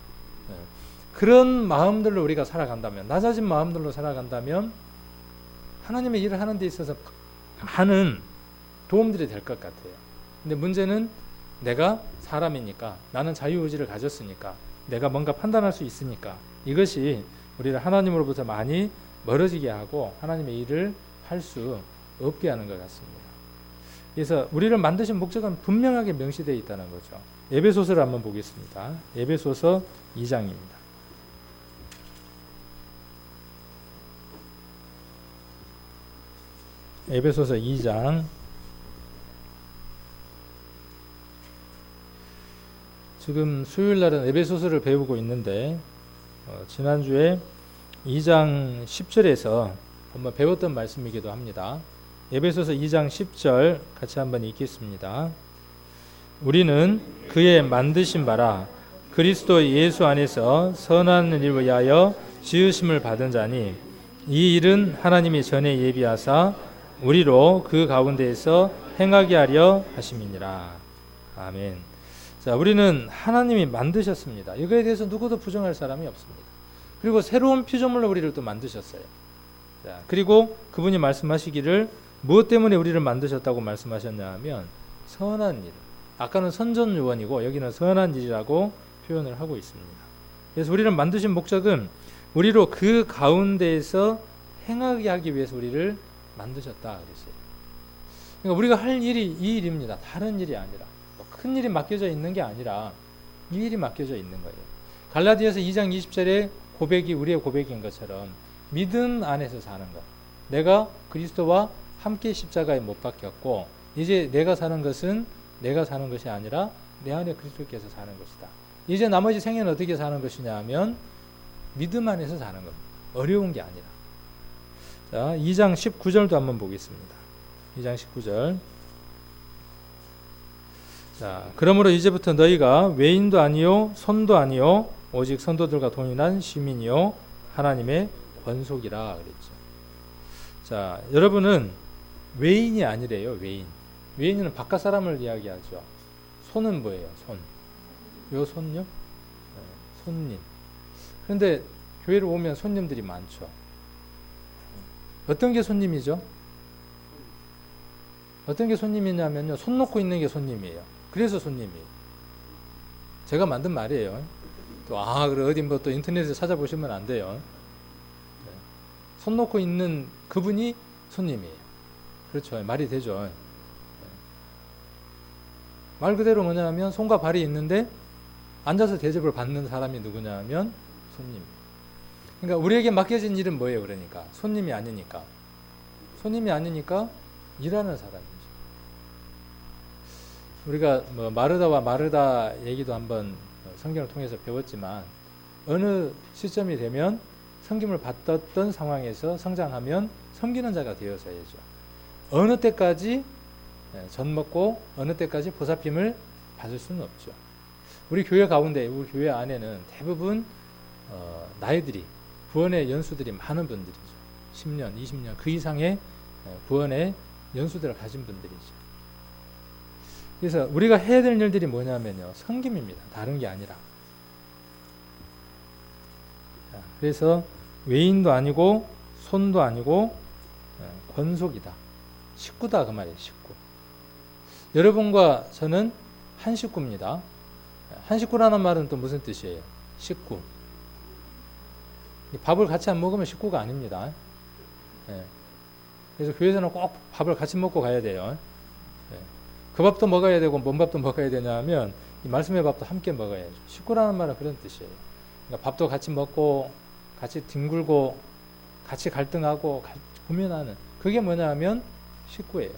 그런 마음들로 우리가 살아간다면, 낮아진 마음들로 살아간다면 하나님의 일을 하는 데 있어서 많은 도움들이 될 것 같아요. 근데 문제는 내가 사람이니까, 나는 자유의지를 가졌으니까, 내가 뭔가 판단할 수 있으니까 이것이 우리를 하나님으로부터 많이 멀어지게 하고 하나님의 일을 할 수 없게 하는 것 같습니다. 그래서 우리를 만드신 목적은 분명하게 명시되어 있다는 거죠. 에베소서를 한번 보겠습니다. 에베소서 2장입니다. 에베소서 2장 지금 수요일날은 에베소서를 배우고 있는데 지난주에 2장 10절에서 한번 배웠던 말씀이기도 합니다. 에베소서 2장 10절 같이 한번 읽겠습니다. 우리는 그의 만드신 바라 그리스도 예수 안에서 선한 일을 위하여 지으심을 받은 자니 이 일은 하나님이 전에 예비하사 우리로 그 가운데에서 행하게 하려 하심이니라. 아멘. 자, 우리는 하나님이 만드셨습니다. 이거에 대해서 누구도 부정할 사람이 없습니다. 그리고 새로운 피조물로 우리를 또 만드셨어요. 자, 그리고 그분이 말씀하시기를 무엇 때문에 우리를 만드셨다고 말씀하셨냐 하면 선한 일. 아까는 선전 요원이고 여기는 선한 일이라고 표현을 하고 있습니다. 그래서 우리를 만드신 목적은 우리로 그 가운데에서 행하게 하기 위해서 우리를 만드셨다 그랬어요. 그러니까 우리가 할 일이 이 일입니다. 다른 일이 아니라 큰 일이 맡겨져 있는 게 아니라 이 일이 맡겨져 있는 거예요. 갈라디아서 2장 20절에 고백이 우리의 고백인 것처럼 믿음 안에서 사는 것. 내가 그리스도와 함께 십자가에 못 박혔고 이제 내가 사는 것은 내가 사는 것이 아니라 내 안에 그리스도께서 사는 것이다. 이제 나머지 생애는 어떻게 사는 것이냐 하면 믿음 안에서 사는 겁니다. 어려운 게 아니라. 자, 2장 19절도 한번 보겠습니다. 2장 19절. 자, 그러므로 이제부터 너희가 외인도 아니요 손도 아니요 오직 선도들과 동일한 시민이요 하나님의 권속이라 그랬죠. 자, 여러분은 외인이 아니래요. 외인은 바깥 사람을 이야기하죠. 손은 뭐예요? 손. 요 손요? 네, 손님. 그런데 교회를 오면 손님들이 많죠. 어떤 게 손님이죠? 어떤 게 손님이냐면요, 손 놓고 있는 게 손님이에요. 그래서 손님이에요. 제가 만든 말이에요. 또 그래 어디 뭐 또 인터넷에 찾아보시면 안 돼요. 네. 손 놓고 있는 그분이 손님이에요. 그렇죠. 말이 되죠. 네. 말 그대로 뭐냐면 손과 발이 있는데 앉아서 대접을 받는 사람이 누구냐면 손님. 그러니까 우리에게 맡겨진 일은 뭐예요? 그러니까 손님이 아니니까 일하는 사람이죠. 우리가 뭐 마르다와 마르다 얘기도 한번 성경을 통해서 배웠지만 어느 시점이 되면 섬김을 받았던 상황에서 성장하면 섬기는 자가 되어서야죠. 어느 때까지 젖 먹고 어느 때까지 보살핌을 받을 수는 없죠. 우리 교회 가운데, 우리 교회 안에는 대부분 나이들이, 구원의 연수들이 많은 분들이죠. 10년, 20년 그 이상의 구원의 연수들을 가진 분들이죠. 그래서 우리가 해야 될 일들이 뭐냐면요, 섬김입니다. 다른 게 아니라. 자, 그래서 외인도 아니고 손도 아니고 권속이다. 식구다 그 말이에요. 식구. 여러분과 저는 한 식구입니다. 한 식구라는 말은 또 무슨 뜻이에요? 식구. 밥을 같이 안 먹으면 식구가 아닙니다. 예. 그래서 교회에서는 꼭 밥을 같이 먹고 가야 돼요. 예. 그 밥도 먹어야 되고 뭔 밥도 먹어야 되냐면 이 말씀의 밥도 함께 먹어야죠. 식구라는 말은 그런 뜻이에요. 그러니까 밥도 같이 먹고 같이 뒹굴고 같이 갈등하고 고민하는 그게 뭐냐면 식구예요.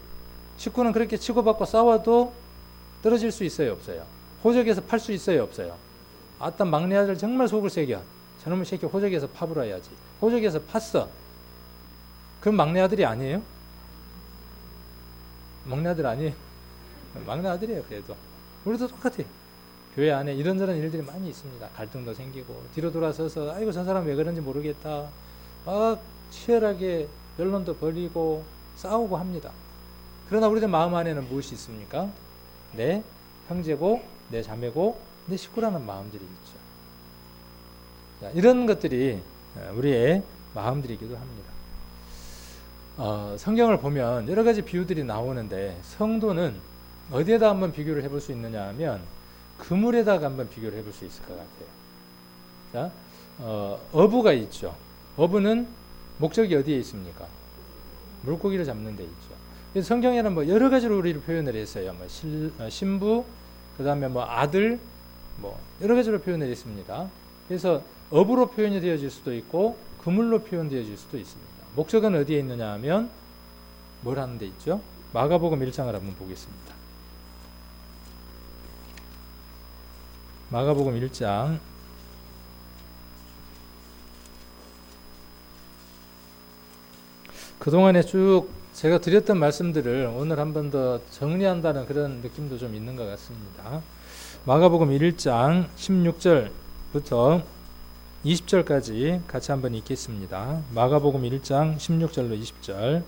식구는 그렇게 치고받고 싸워도 떨어질 수 있어요, 없어요? 호적에서 팔 수 있어요, 없어요? 아따 막내 아들 정말 속을 새겨. 저놈의 새끼 호적에서 파불어야지. 호적에서 팠어. 그럼 막내 아들이 아니에요? 막내 아들 아니에요? 막내 아들이에요, 그래도. 우리도 똑같아요. 교회 안에 이런저런 일들이 많이 있습니다. 갈등도 생기고 뒤로 돌아서서 아이고 저 사람 왜 그런지 모르겠다. 막 치열하게 변론도 벌이고 싸우고 합니다. 그러나 우리들 마음 안에는 무엇이 있습니까? 내 형제고 내 자매고 내 식구라는 마음들이 있죠. 자, 이런 것들이 우리의 마음들이기도 합니다. 성경을 보면 여러 가지 비유들이 나오는데 성도는 어디에다 한번 비교를 해볼 수 있느냐 하면 그물에다가 한번 비교를 해볼 수 있을 것 같아요. 자, 어부가 있죠. 어부는 목적이 어디에 있습니까? 물고기를 잡는 데 있죠. 그래서 성경에는 뭐 여러 가지로 우리를 표현을 했어요. 뭐 신부, 그 다음에 뭐 아들, 뭐 여러 가지로 표현을 했습니다. 그래서 어부로 표현이 되어질 수도 있고 그물로 표현되어질 수도 있습니다. 목적은 어디에 있느냐 하면 뭘 하는 데 있죠? 마가복음 1장을 한번 보겠습니다. 마가복음 1장 그동안에 쭉 제가 드렸던 말씀들을 오늘 한 번 더 정리한다는 그런 느낌도 좀 있는 것 같습니다. 마가복음 1장 16절부터 20절까지 같이 한번 읽겠습니다. 마가복음 1장 16절로 20절.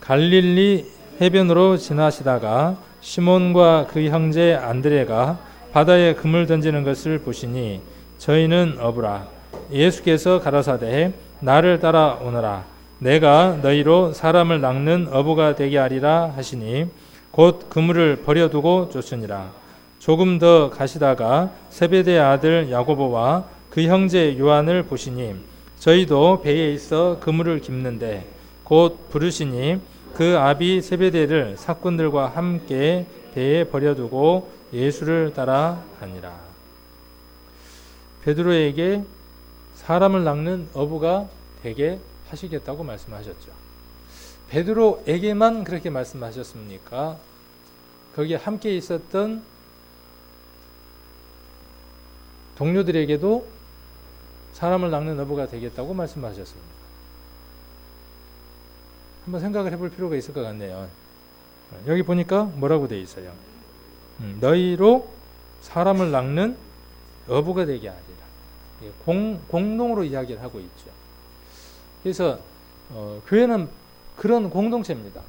갈릴리 해변으로 지나시다가 시몬과 그 형제 안드레가 바다에 그물 던지는 것을 보시니 저희는 어부라. 예수께서 가라사대 나를 따라오너라. 내가 너희로 사람을 낚는 어부가 되게 하리라 하시니 곧 그물을 버려두고 쫓으니라. 조금 더 가시다가 세베대의 아들 야고보와 그 형제 요한을 보시니 저희도 배에 있어 그물을 깁는데 곧 부르시니 그 아비 세베대를 사꾼들과 함께 배에 버려두고 예수를 따라가니라. 베드로에게 사람을 낚는 어부가 되게 하시겠다고 말씀하셨죠. 베드로에게만 그렇게 말씀하셨습니까? 거기에 함께 있었던 동료들에게도 사람을 낚는 어부가 되겠다고 말씀하셨습니다. 한번 생각을 해볼 필요가 있을 것 같네요. 여기 보니까 뭐라고 되어 있어요? 너희로 사람을 낚는 어부가 되게 하리라. 공동으로 이야기를 하고 있죠. 그래서 교회는 그런 공동체입니다.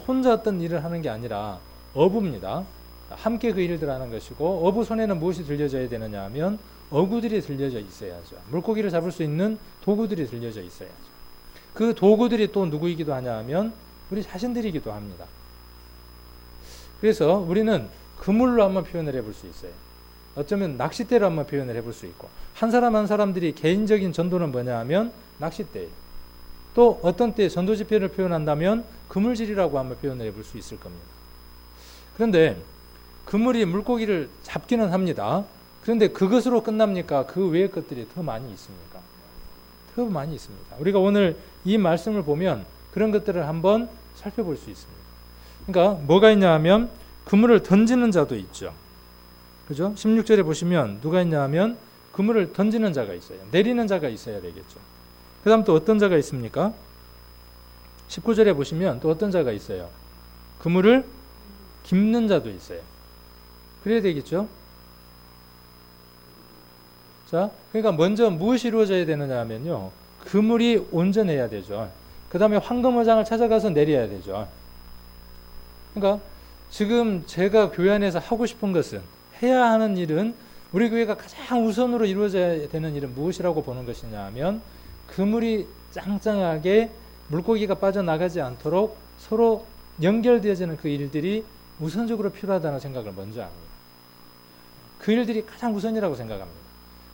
혼자 어떤 일을 하는 게 아니라 어부입니다. 함께 그 일을 하는 것이고 어부 손에는 무엇이 들려져야 되느냐 하면 어구들이 들려져 있어야죠. 물고기를 잡을 수 있는 도구들이 들려져 있어야죠. 그 도구들이 또 누구이기도 하냐 하면 우리 자신들이기도 합니다. 그래서 우리는 그물로 한번 표현을 해볼 수 있어요. 어쩌면 낚싯대로 한번 표현을 해볼 수 있고 한 사람 한 사람들이 개인적인 전도는 뭐냐 하면 낚싯대예요. 또 어떤 때 전도 집회를 표현한다면 그물질이라고 한번 표현을 해볼 수 있을 겁니다. 그런데 그물이 물고기를 잡기는 합니다. 그런데 그것으로 끝납니까? 그 외의 것들이 더 많이 있습니까? 더 많이 있습니다. 우리가 오늘 이 말씀을 보면 그런 것들을 한번 살펴볼 수 있습니다. 그러니까 뭐가 있냐 하면 그물을 던지는 자도 있죠. 그죠? 16절에 보시면 누가 있냐 하면 그물을 던지는 자가 있어요. 내리는 자가 있어야 되겠죠. 그 다음 또 어떤 자가 있습니까? 19절에 보시면 또 어떤 자가 있어요? 그물을 깁는 자도 있어요. 그래야 되겠죠? 자, 그러니까 먼저 무엇이 이루어져야 되느냐 하면요. 그물이 온전해야 되죠. 그 다음에 황금어장을 찾아가서 내려야 되죠. 그러니까 지금 제가 교회 안에서 하고 싶은 것은 해야 하는 일은 우리 교회가 가장 우선으로 이루어져야 되는 일은 무엇이라고 보는 것이냐 하면 그물이 짱짱하게 물고기가 빠져나가지 않도록 서로 연결되어지는 그 일들이 우선적으로 필요하다는 생각을 먼저 합니다. 그 일들이 가장 우선이라고 생각합니다.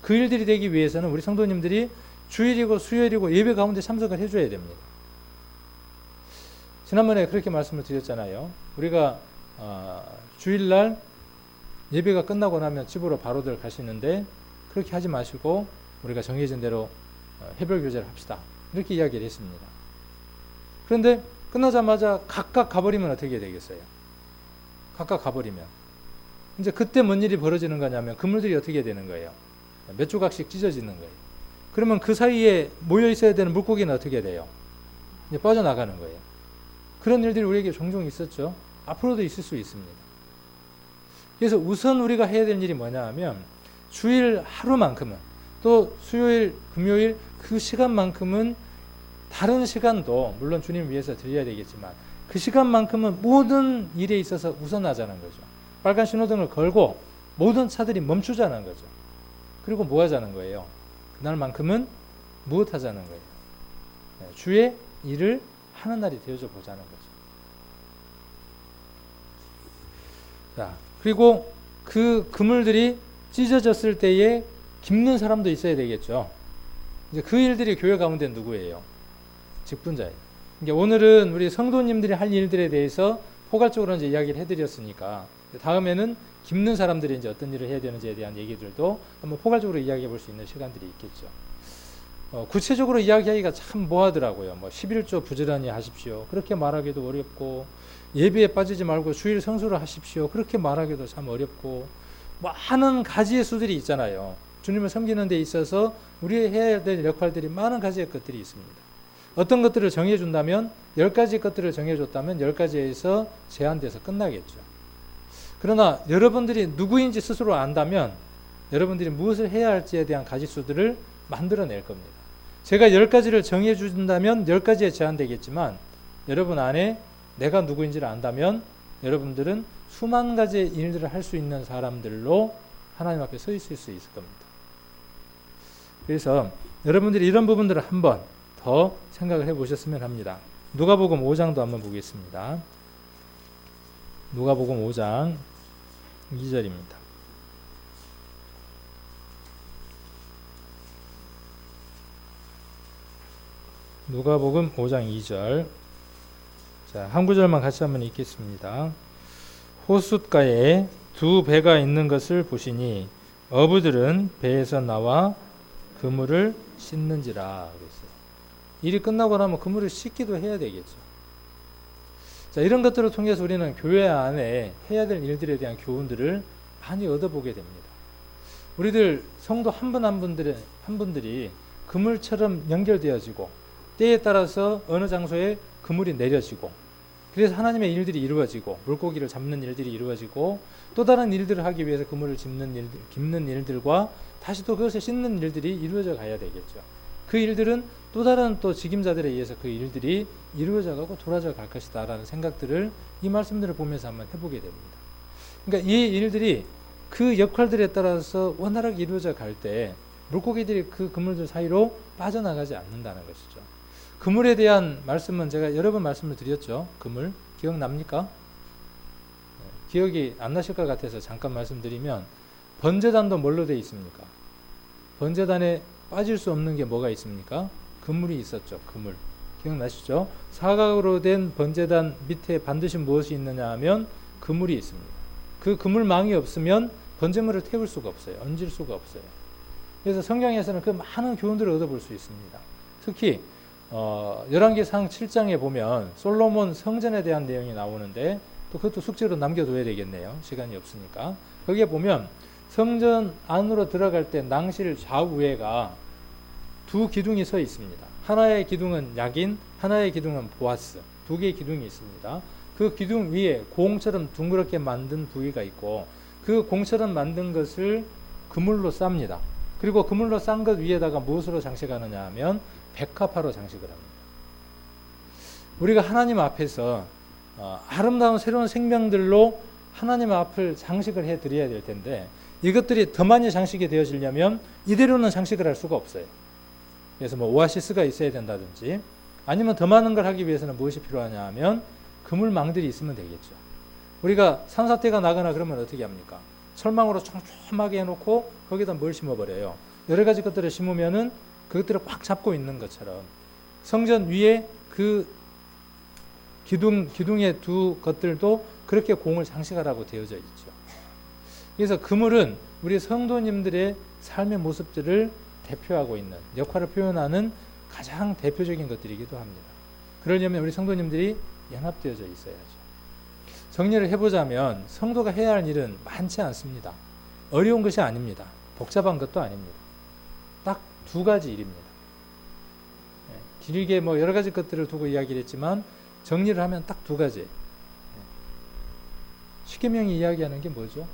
그 일들이 되기 위해서는 우리 성도님들이 주일이고 수요일이고 예배 가운데 참석을 해줘야 됩니다. 지난번에 그렇게 말씀을 드렸잖아요. 우리가 주일날 예배가 끝나고 나면 집으로 바로들 가시는데 그렇게 하지 마시고 우리가 정해진 대로 해별 교제를 합시다. 이렇게 이야기를 했습니다. 그런데 끝나자마자 각각 가버리면 어떻게 되겠어요? 각각 가버리면 이제 그때 뭔 일이 벌어지는 거냐면 그물들이 어떻게 되는 거예요? 몇 조각씩 찢어지는 거예요. 그러면 그 사이에 모여 있어야 되는 물고기는 어떻게 돼요? 이제 빠져나가는 거예요. 그런 일들이 우리에게 종종 있었죠. 앞으로도 있을 수 있습니다. 그래서 우선 우리가 해야 될 일이 뭐냐 하면 주일 하루만큼은 또 수요일, 금요일 그 시간만큼은 다른 시간도 물론 주님 위해서 드려야 되겠지만 그 시간만큼은 모든 일에 있어서 우선하자는 거죠. 빨간 신호등을 걸고 모든 차들이 멈추자는 거죠. 그리고 뭐 하자는 거예요? 그날만큼은 무엇 하자는 거예요? 주의 일을 하는 날이 되어져 보자는 거죠. 자, 그리고 그 그물들이 찢어졌을 때에 깁는 사람도 있어야 되겠죠. 이제 그 일들이 교회 가운데 누구예요? 직분자예요. 그러니까 오늘은 우리 성도님들이 할 일들에 대해서 포괄적으로 이제 이야기를 해드렸으니까 다음에는 깁는 사람들이 이제 어떤 일을 해야 되는지에 대한 얘기들도 한번 포괄적으로 이야기해 볼 수 있는 시간들이 있겠죠. 구체적으로 이야기하기가 참 뭐하더라고요. 11조 부지런히 하십시오. 그렇게 말하기도 어렵고 예배에 빠지지 말고 주일 성수를 하십시오. 그렇게 말하기도 참 어렵고 많은 가지의 수들이 있잖아요. 주님을 섬기는 데 있어서 우리가 해야 될 역할들이 많은 가지의 것들이 있습니다. 어떤 것들을 정해준다면 10가지 것들을 정해줬다면 10가지에서 제한돼서 끝나겠죠. 그러나 여러분들이 누구인지 스스로 안다면 여러분들이 무엇을 해야 할지에 대한 가지수들을 만들어낼 겁니다. 제가 10가지를 정해준다면 10가지에 제한되겠지만 여러분 안에 내가 누구인지를 안다면 여러분들은 수만 가지의 일들을 할 수 있는 사람들로 하나님 앞에 서 있을 수 있을 겁니다. 그래서 여러분들이 이런 부분들을 한번 더 생각을 해보셨으면 합니다. 누가복음 5장도 한번 보겠습니다. 누가복음 5장 2절입니다. 누가복음 5장 2절. 자, 한 구절만 같이 한번 읽겠습니다. 호숫가에 두 배가 있는 것을 보시니 어부들은 배에서 나와 그물을 씻는지라 그랬어요. 일이 끝나고 나면 그물을 씻기도 해야 되겠죠. 자, 이런 것들을 통해서 우리는 교회 안에 해야 될 일들에 대한 교훈들을 많이 얻어보게 됩니다. 우리들 성도 한 분 한 분들이 그물처럼 연결되어지고 때에 따라서 어느 장소에 그물이 내려지고 그래서 하나님의 일들이 이루어지고 물고기를 잡는 일들이 이루어지고 또 다른 일들을 하기 위해서 그물을 깁는 일들과 다시 또 그것을 씻는 일들이 이루어져 가야 되겠죠. 그 일들은 또 다른 또 직임자들에 의해서 그 일들이 이루어져 가고 돌아져 갈 것이다 라는 생각들을 이 말씀들을 보면서 한번 해보게 됩니다. 그러니까 이 일들이 그 역할들에 따라서 원활하게 이루어져 갈 때 물고기들이 그 그물들 사이로 빠져나가지 않는다는 것이죠. 그물에 대한 말씀은 제가 여러 번 말씀을 드렸죠. 그물 기억납니까? 기억이 안 나실 것 같아서 잠깐 말씀드리면 번제단도 뭘로 되어 있습니까? 번제단에 빠질 수 없는 게 뭐가 있습니까? 그물이 있었죠. 그물. 기억나시죠? 사각으로 된 번제단 밑에 반드시 무엇이 있느냐 하면 그물이 있습니다. 그 그물망이 없으면 번제물을 태울 수가 없어요. 얹을 수가 없어요. 그래서 성경에서는 그 많은 교훈들을 얻어볼 수 있습니다. 특히 열왕기상 7장에 보면 솔로몬 성전에 대한 내용이 나오는데 또 그것도 숙제로 남겨둬야 되겠네요. 시간이 없으니까. 거기에 보면 성전 안으로 들어갈 때 낭실 좌우에가 두 기둥이 서 있습니다. 하나의 기둥은 야긴, 하나의 기둥은 보아스. 두 개의 기둥이 있습니다. 그 기둥 위에 공처럼 둥그렇게 만든 부위가 있고 그 공처럼 만든 것을 그물로 쌉니다. 그리고 그물로 싼 것 위에다가 무엇으로 장식하느냐 하면 백합화로 장식을 합니다. 우리가 하나님 앞에서 아름다운 새로운 생명들로 하나님 앞을 장식을 해드려야 될 텐데 이것들이 더 많이 장식이 되어지려면 이대로는 장식을 할 수가 없어요. 그래서 오아시스가 있어야 된다든지 아니면 더 많은 걸 하기 위해서는 무엇이 필요하냐 하면 그물망들이 있으면 되겠죠. 우리가 산사태가 나거나 그러면 어떻게 합니까? 철망으로 촘촘하게 해놓고 거기다 뭘 심어버려요. 여러 가지 것들을 심으면은 그것들을 꽉 잡고 있는 것처럼 성전 위에 그 기둥의 두 것들도 그렇게 공을 장식하라고 되어져 있죠. 그래서 그물은 우리 성도님들의 삶의 모습들을 대표하고 있는, 역할을 표현하는 가장 대표적인 것들이기도 합니다. 그러려면 우리 성도님들이 연합되어져 있어야죠. 정리를 해보자면 성도가 해야 할 일은 많지 않습니다. 어려운 것이 아닙니다. 복잡한 것도 아닙니다. 딱 두 가지 일입니다. 길게 뭐 여러 가지 것들을 두고 이야기를 했지만 정리를 하면 딱 두 가지. 십계명이 이야기하는 게 뭐죠?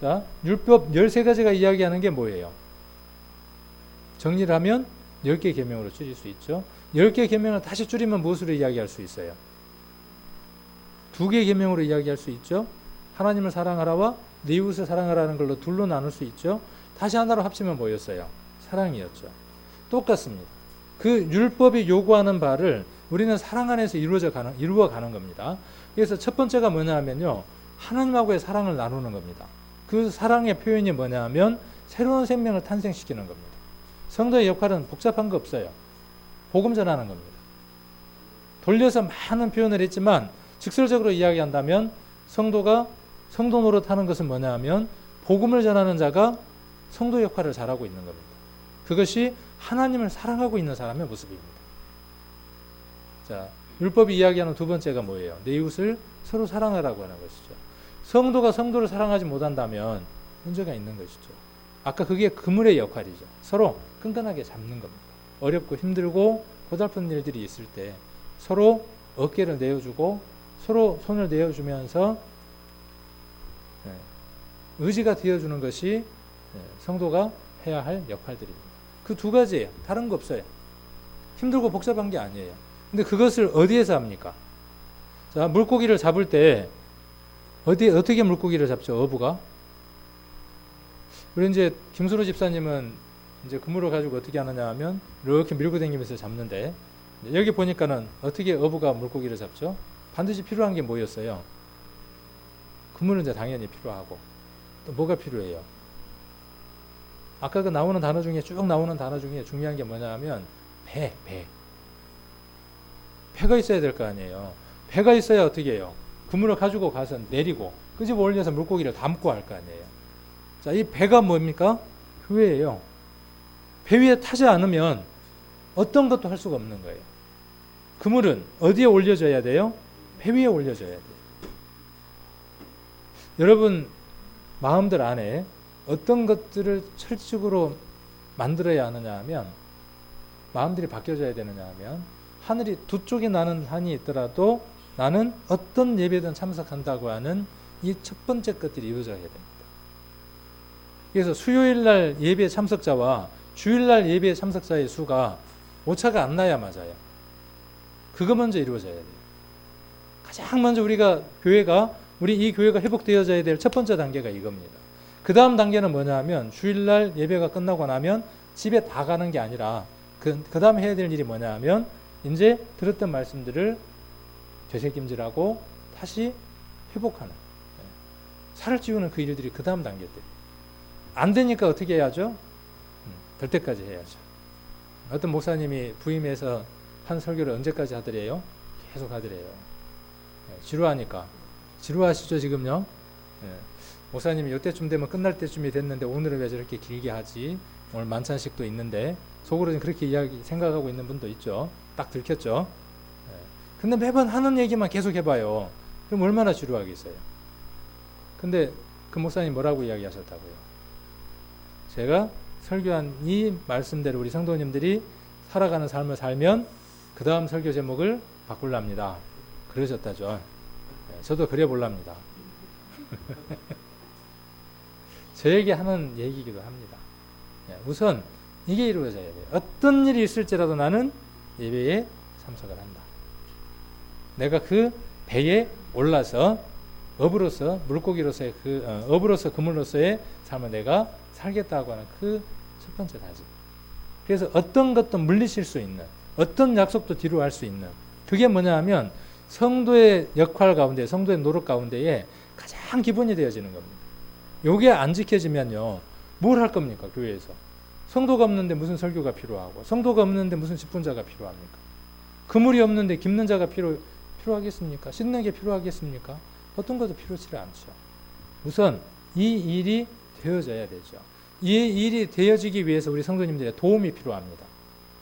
자, 율법 13가지가 이야기하는 게 뭐예요? 정리를 하면 10개 계명으로 줄일 수 있죠. 10개 계명을 다시 줄이면 무엇으로 이야기할 수 있어요? 2개 계명으로 이야기할 수 있죠. 하나님을 사랑하라와 네 이웃을 사랑하라는 걸로 둘로 나눌 수 있죠. 다시 하나로 합치면 뭐였어요? 사랑이었죠. 똑같습니다. 그 율법이 요구하는 바를 우리는 사랑 안에서 이루어가는 겁니다. 그래서 첫 번째가 뭐냐 하면요, 하나님하고의 사랑을 나누는 겁니다. 그 사랑의 표현이 뭐냐 하면 새로운 생명을 탄생시키는 겁니다. 성도의 역할은 복잡한 거 없어요. 복음 전하는 겁니다. 돌려서 많은 표현을 했지만 직설적으로 이야기한다면 성도 노릇하는 것은 뭐냐 하면 복음을 전하는 자가 성도 역할을 잘하고 있는 겁니다. 그것이 하나님을 사랑하고 있는 사람의 모습입니다. 자, 율법이 이야기하는 두 번째가 뭐예요? 내 이웃을 서로 사랑하라고 하는 것이죠. 성도가 성도를 사랑하지 못한다면 문제가 있는 것이죠. 아까 그게 그물의 역할이죠. 서로 끈끈하게 잡는 겁니다. 어렵고 힘들고 고달픈 일들이 있을 때 서로 어깨를 내어주고 서로 손을 내어주면서 의지가 되어주는 것이 성도가 해야 할 역할들입니다. 그 두 가지예요. 다른 거 없어요. 힘들고 복잡한 게 아니에요. 근데 그것을 어디에서 합니까? 자, 물고기를 잡을 때 어떻게 물고기를 잡죠? 어부가? 우리 이제 김수로 집사님은 이제 그물을 가지고 어떻게 하느냐 하면 이렇게 밀고 다니면서 잡는데 여기 보니까는 어떻게 어부가 물고기를 잡죠? 반드시 필요한 게 뭐였어요? 그물은 이제 당연히 필요하고 또 뭐가 필요해요? 아까 그 나오는 단어 중에 쭉 나오는 단어 중에 중요한 게 뭐냐 하면 배가 있어야 될 거 아니에요. 배가 있어야 어떻게 해요? 그물을 가지고 가서 내리고 끄집어 올려서 물고기를 담고 할 거 아니에요. 자, 이 배가 뭡니까? 교회예요. 배 위에 타지 않으면 어떤 것도 할 수가 없는 거예요. 그물은 어디에 올려져야 돼요? 배 위에 올려져야 돼요. 여러분 마음들 안에 어떤 것들을 철칙으로 만들어야 하느냐 하면 마음들이 바뀌어져야 되느냐 하면 하늘이 두 쪽에 나는 산이 있더라도 나는 어떤 예배든 참석한다고 하는 이 첫 번째 것들이 이루어져야 됩니다. 그래서 수요일날 예배 참석자와 주일날 예배 참석자의 수가 오차가 안 나야 맞아요. 그거 먼저 이루어져야 돼요. 가장 먼저 우리 이 교회가 회복되어져야 될 첫 번째 단계가 이겁니다. 그 다음 단계는 뭐냐 하면 주일날 예배가 끝나고 나면 집에 다 가는 게 아니라 그 다음 해야 될 일이 뭐냐 하면 이제 들었던 말씀들을 되새김질하고 다시 회복하는, 살을 찌우는 그 일들이 그 다음 단계들. 안 되니까 어떻게 해야죠? 될 때까지 해야죠. 어떤 목사님이 부임해서 한 설교를 언제까지 하더래요? 계속 하더래요. 지루하니까. 지루하시죠 지금요? 목사님이 이때쯤 되면 끝날 때쯤이 됐는데 오늘은 왜 저렇게 길게 하지? 오늘 만찬식도 있는데 속으로는 그렇게 생각하고 있는 분도 있죠. 딱 들켰죠. 근데 매번 하는 얘기만 계속 해봐요. 그럼 얼마나 지루하겠어요. 근데 그 목사님 뭐라고 이야기하셨다고요? 제가 설교한 이 말씀대로 우리 성도님들이 살아가는 삶을 살면 그 다음 설교 제목을 바꿀랍니다. 그러셨다죠. 저도 그래 볼랍니다. 저에게 하는 얘기이기도 합니다. 우선 이게 이루어져야 돼요. 어떤 일이 있을지라도 나는 예배에 참석을 한다. 내가 그 배에 올라서 어부로서 물고기로서의 어부로서 그물로서의 삶을 내가 살겠다고 하는 그 첫 번째 다짐. 그래서 어떤 것도 물리칠 수 있는 어떤 약속도 뒤로 할 수 있는, 그게 뭐냐 하면 성도의 역할 가운데, 성도의 노력 가운데에 가장 기본이 되어지는 겁니다. 요게 안 지켜지면요, 뭘 할 겁니까? 교회에서 성도가 없는데 무슨 설교가 필요하고, 성도가 없는데 무슨 직분자가 필요합니까? 그물이 없는데 깁는 자가 필요하겠습니까? 씻는 게 필요하겠습니까? 어떤 것도 필요치 않죠. 우선 이 일이 되어져야 되죠. 이 일이 되어지기 위해서 우리 성도님들의 도움이 필요합니다.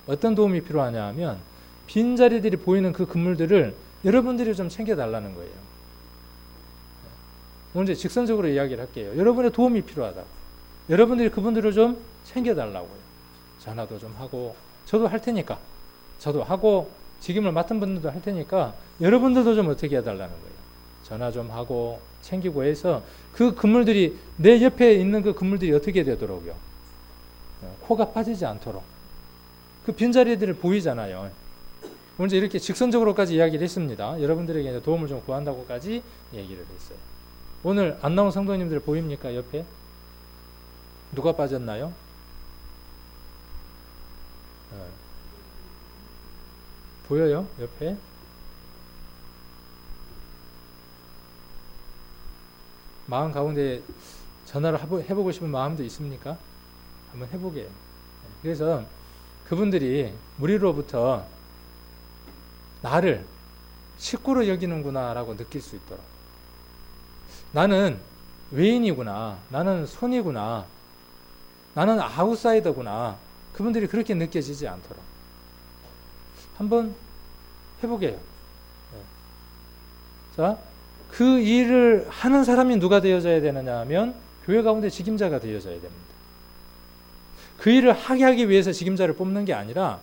어떤 도움이 필요하냐 하면 빈자리들이 보이는 그 그물들을 여러분들이 좀 챙겨달라는 거예요. 오늘 직선적으로 이야기를 할게요. 여러분의 도움이 필요하다고. 여러분들이 그분들을 좀 챙겨달라고요. 전화도 좀 하고, 저도 할 테니까, 저도 하고, 직임을 맡은 분들도 할 테니까 여러분들도 좀 어떻게 해달라는 거예요. 전화 좀 하고 챙기고 해서 그 그물들이, 내 옆에 있는 그 그물들이 어떻게 되도록요, 코가 빠지지 않도록, 그 빈자리들을 보이잖아요. 오늘 이렇게 직선적으로까지 이야기를 했습니다. 여러분들에게 도움을 좀 구한다고까지 얘기를 했어요. 오늘 안 나온 성도님들 보입니까? 옆에 누가 빠졌나요? 보여요? 옆에? 마음 가운데 전화를 해보고 싶은 마음도 있습니까? 한번 해보게요. 그래서 그분들이 우리로부터 나를 식구로 여기는구나 라고 느낄 수 있도록, 나는 외인이구나, 나는 손이구나, 나는 아웃사이더구나, 그분들이 그렇게 느껴지지 않도록 한번 해보게요. 자, 그 일을 하는 사람이 누가 되어져야 되느냐 하면 교회 가운데 직임자가 되어져야 됩니다. 그 일을 하기 위해서 직임자를 뽑는 게 아니라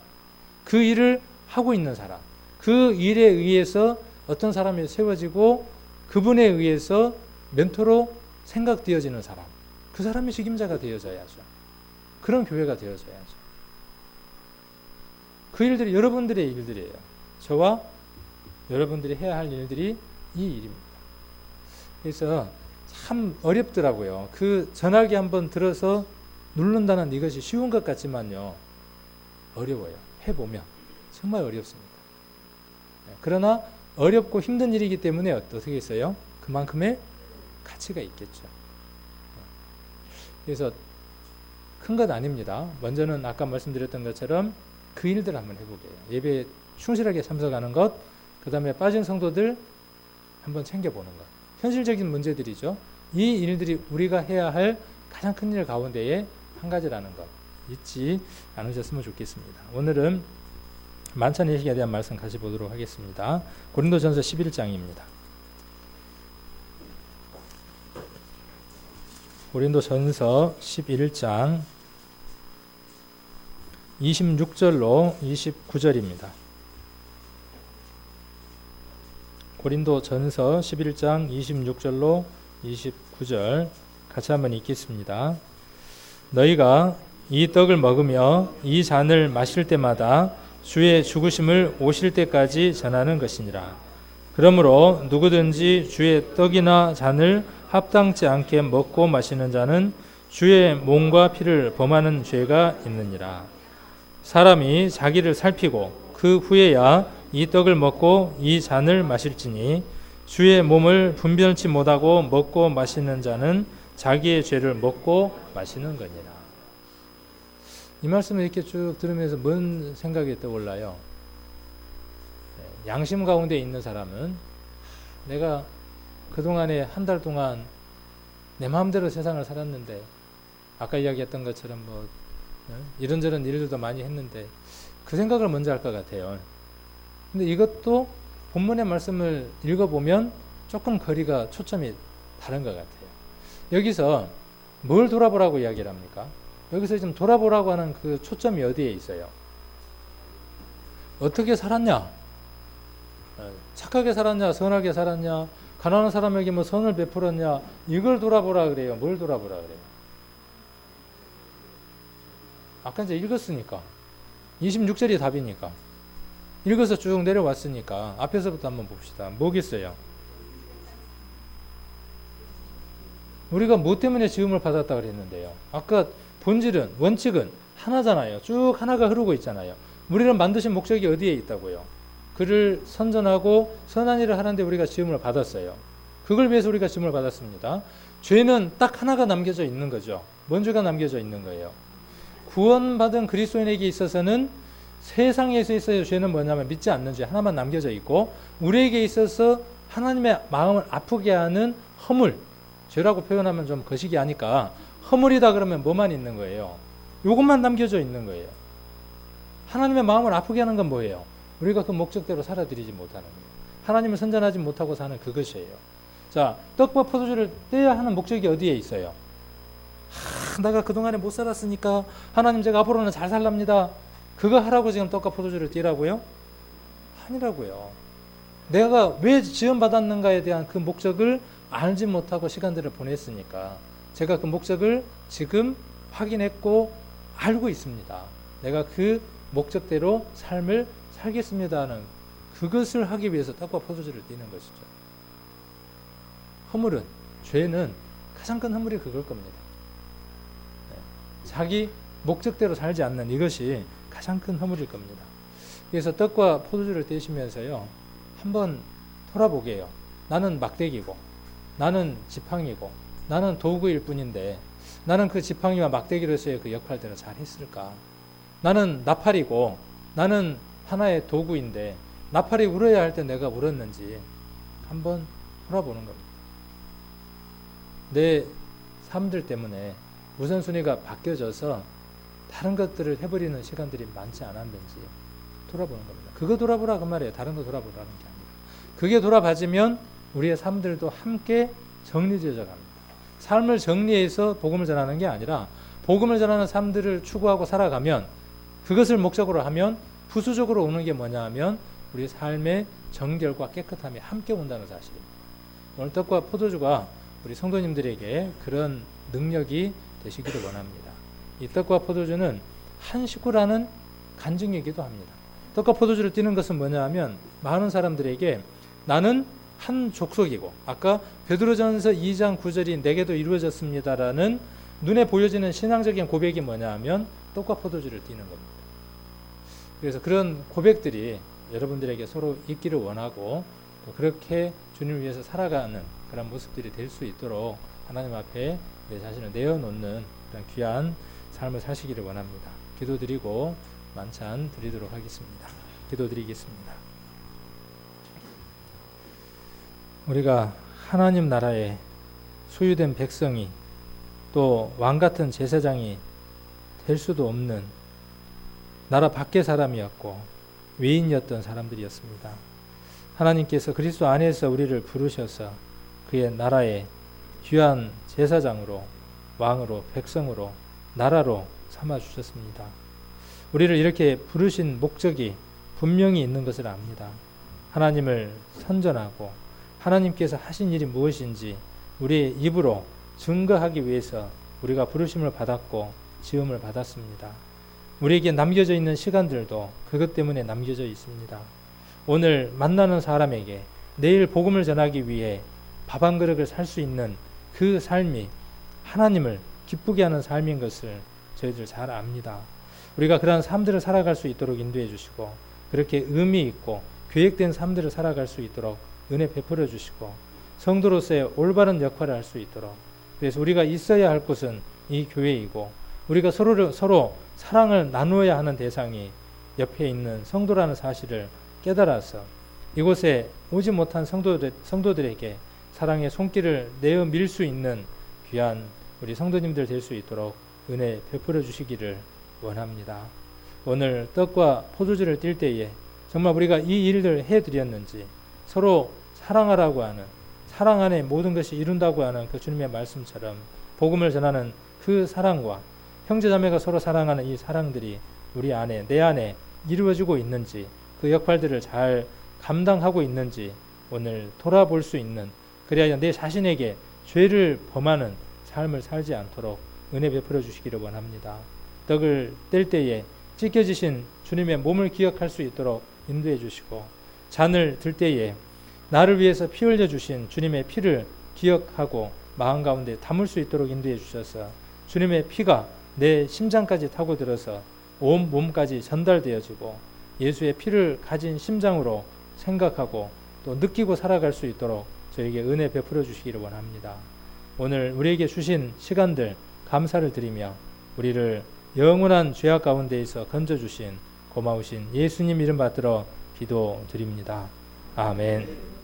그 일을 하고 있는 사람, 그 일에 의해서 어떤 사람이 세워지고 그분에 의해서 멘토로 생각되어지는 사람, 그 사람이 직임자가 되어져야죠. 그런 교회가 되어져야죠. 그 일들이 여러분들의 일들이에요. 저와 여러분들이 해야 할 일들이 이 일입니다. 그래서 참 어렵더라고요. 그 전화기 한번 들어서 누른다는 이것이 쉬운 것 같지만요, 어려워요. 해보면 정말 어렵습니다. 그러나 어렵고 힘든 일이기 때문에 어떻게 했어요? 그만큼의 가치가 있겠죠. 그래서 큰 것 아닙니다. 먼저는 아까 말씀드렸던 것처럼 그 일들 한번 해보게요. 예배에 충실하게 참석하는 것, 그 다음에 빠진 성도들 한번 챙겨보는 것. 현실적인 문제들이죠. 이 일들이 우리가 해야 할 가장 큰 일 가운데에 한 가지라는 것 잊지 않으셨으면 좋겠습니다. 오늘은 만찬예식에 대한 말씀 같이 보도록 하겠습니다. 고린도전서 11장입니다. 고린도전서 11장 26절로 29절입니다. 고린도전서 11장 26절로 29절 같이 한번 읽겠습니다. 너희가 이 떡을 먹으며 이 잔을 마실 때마다 주의 죽으심을 오실 때까지 전하는 것이니라. 그러므로 누구든지 주의 떡이나 잔을 합당치 않게 먹고 마시는 자는 주의 몸과 피를 범하는 죄가 있느니라. 사람이 자기를 살피고 그 후에야 이 떡을 먹고 이 잔을 마실지니 주의 몸을 분별치 못하고 먹고 마시는 자는 자기의 죄를 먹고 마시는 거니라. 이 말씀을 이렇게 쭉 들으면서 뭔 생각이 떠올라요? 양심 가운데 있는 사람은 내가 그동안에 한 달 동안 내 마음대로 세상을 살았는데, 아까 이야기했던 것처럼 뭐 이런저런 일들도 많이 했는데 그 생각을 먼저 할 것 같아요. 근데 이것도 본문의 말씀을 읽어보면 조금 거리가 초점이 다른 것 같아요. 여기서 뭘 돌아보라고 이야기를 합니까? 여기서 지금 돌아보라고 하는 그 초점이 어디에 있어요? 어떻게 살았냐? 착하게 살았냐? 선하게 살았냐? 가난한 사람에게 뭐 선을 베풀었냐? 이걸 돌아보라 그래요. 뭘 돌아보라 그래요? 아까 이제 읽었으니까 26절이 답이니까 읽어서 쭉 내려왔으니까 앞에서부터 한번 봅시다. 뭐겠어요? 우리가 뭐 때문에 지음을 받았다 그랬는데요. 아까 본질은, 원칙은 하나잖아요. 쭉 하나가 흐르고 있잖아요. 우리를 만드신 목적이 어디에 있다고요? 그를 선전하고 선한 일을 하는데 우리가 지음을 받았어요. 그걸 위해서 우리가 지음을 받았습니다. 죄는 딱 하나가 남겨져 있는 거죠. 뭔 죄가 남겨져 있는 거예요? 구원받은 그리스도인에게 있어서는 세상에서 있어야 죄는 뭐냐면 믿지 않는 죄 하나만 남겨져 있고, 우리에게 있어서 하나님의 마음을 아프게 하는 허물, 죄라고 표현하면 좀 거시기 하니까 허물이다 그러면 뭐만 있는 거예요? 이것만 남겨져 있는 거예요. 하나님의 마음을 아프게 하는 건 뭐예요? 우리가 그 목적대로 살아들이지 못하는 거예요. 하나님을 선전하지 못하고 사는 그것이에요. 자, 떡과 포도주를 떼야 하는 목적이 어디에 있어요? 내가 그동안에 못 살았으니까 하나님 제가 앞으로는 잘 살랍니다. 그거 하라고 지금 떡과 포도주를 떼라고요? 아니라고요. 내가 왜 지원받았는가에 대한 그 목적을 알지 못하고 시간들을 보냈으니까 제가 그 목적을 지금 확인했고 알고 있습니다. 내가 그 목적대로 삶을 살겠습니다는 그것을 하기 위해서 떡과 포도주를 떼는 것이죠. 허물은, 죄는 가장 큰 허물이 그걸 겁니다. 자기 목적대로 살지 않는 이것이 가장 큰 허물일 겁니다. 그래서 떡과 포도주를 떼시면서요, 한번 돌아보게 해요. 나는 막대기고, 나는 지팡이고, 나는 도구일 뿐인데 나는 그 지팡이와 막대기로서의 그 역할들을 잘 했을까? 나는 나팔이고 나는 하나의 도구인데 나팔이 울어야 할 때 내가 울었는지 한번 돌아보는 겁니다. 내 삶들 때문에 우선순위가 바뀌어져서 다른 것들을 해버리는 시간들이 많지 않았는지 돌아보는 겁니다. 그거 돌아보라 그 말이에요. 다른 거 돌아보라는 게 아니라. 그게 돌아봐지면 우리의 삶들도 함께 정리되어져 갑니다. 삶을 정리해서 복음을 전하는 게 아니라 복음을 전하는 삶들을 추구하고 살아가면, 그것을 목적으로 하면 부수적으로 오는 게 뭐냐 하면 우리 삶의 정결과 깨끗함이 함께 온다는 사실입니다. 오늘 떡과 포도주가 우리 성도님들에게 그런 능력이 되시기를 원합니다. 이 떡과 포도주는 한 식구라는 간증이기도 합니다. 떡과 포도주를 띠는 것은 뭐냐 하면 많은 사람들에게 나는 한 족속이고, 아까 베드로전서 2장 9절이 내게도 이루어졌습니다라는 눈에 보여지는 신앙적인 고백이 뭐냐 하면 떡과 포도주를 띠는 겁니다. 그래서 그런 고백들이 여러분들에게 서로 있기를 원하고, 또 그렇게 주님을 위해서 살아가는 그런 모습들이 될 수 있도록 하나님 앞에 내 자신을 내어놓는 그런 귀한 삶을 사시기를 원합니다. 기도드리고 만찬 드리도록 하겠습니다. 기도드리겠습니다. 우리가 하나님 나라의 소유된 백성이 또 왕같은 제사장이 될 수도 없는 나라 밖의 사람이었고 외인이었던 사람들이었습니다. 하나님께서 그리스도 안에서 우리를 부르셔서 그의 나라의 귀한 제사장으로, 왕으로, 백성으로, 나라로 삼아주셨습니다. 우리를 이렇게 부르신 목적이 분명히 있는 것을 압니다. 하나님을 선전하고 하나님께서 하신 일이 무엇인지 우리의 입으로 증거하기 위해서 우리가 부르심을 받았고 지음을 받았습니다. 우리에게 남겨져 있는 시간들도 그것 때문에 남겨져 있습니다. 오늘 만나는 사람에게 내일 복음을 전하기 위해 밥 한 그릇을 살 수 있는 그 삶이 하나님을 기쁘게 하는 삶인 것을 저희들 잘 압니다. 우리가 그러한 삶들을 살아갈 수 있도록 인도해 주시고, 그렇게 의미 있고 계획된 삶들을 살아갈 수 있도록 은혜 베풀어 주시고, 성도로서의 올바른 역할을 할 수 있도록, 그래서 우리가 있어야 할 곳은 이 교회이고, 우리가 서로 사랑을 나누어야 하는 대상이 옆에 있는 성도라는 사실을 깨달아서 이곳에 오지 못한 성도들에게 사랑의 손길을 내어 밀 수 있는 귀한 우리 성도님들 될 수 있도록 은혜 베풀어 주시기를 원합니다. 오늘 떡과 포도주를 뛸 때에 정말 우리가 이 일을 해드렸는지, 서로 사랑하라고 하는, 사랑 안에 모든 것이 이룬다고 하는 그 주님의 말씀처럼 복음을 전하는 그 사랑과 형제자매가 서로 사랑하는 이 사랑들이 우리 안에, 내 안에 이루어지고 있는지, 그 역할들을 잘 감당하고 있는지 오늘 돌아볼 수 있는, 그래야 내 자신에게 죄를 범하는 삶을 살지 않도록 은혜 베풀어 주시기를 원합니다. 떡을 뗄 때에 찢겨지신 주님의 몸을 기억할 수 있도록 인도해 주시고, 잔을 들 때에 나를 위해서 피 흘려 주신 주님의 피를 기억하고 마음 가운데 담을 수 있도록 인도해 주셔서 주님의 피가 내 심장까지 타고 들어서 온 몸까지 전달되어지고 예수의 피를 가진 심장으로 생각하고 또 느끼고 살아갈 수 있도록 저에게 은혜 베풀어 주시기를 원합니다. 오늘 우리에게 주신 시간들 감사를 드리며 우리를 영원한 죄악 가운데에서 건져주신 고마우신 예수님 이름 받들어 기도드립니다. 아멘.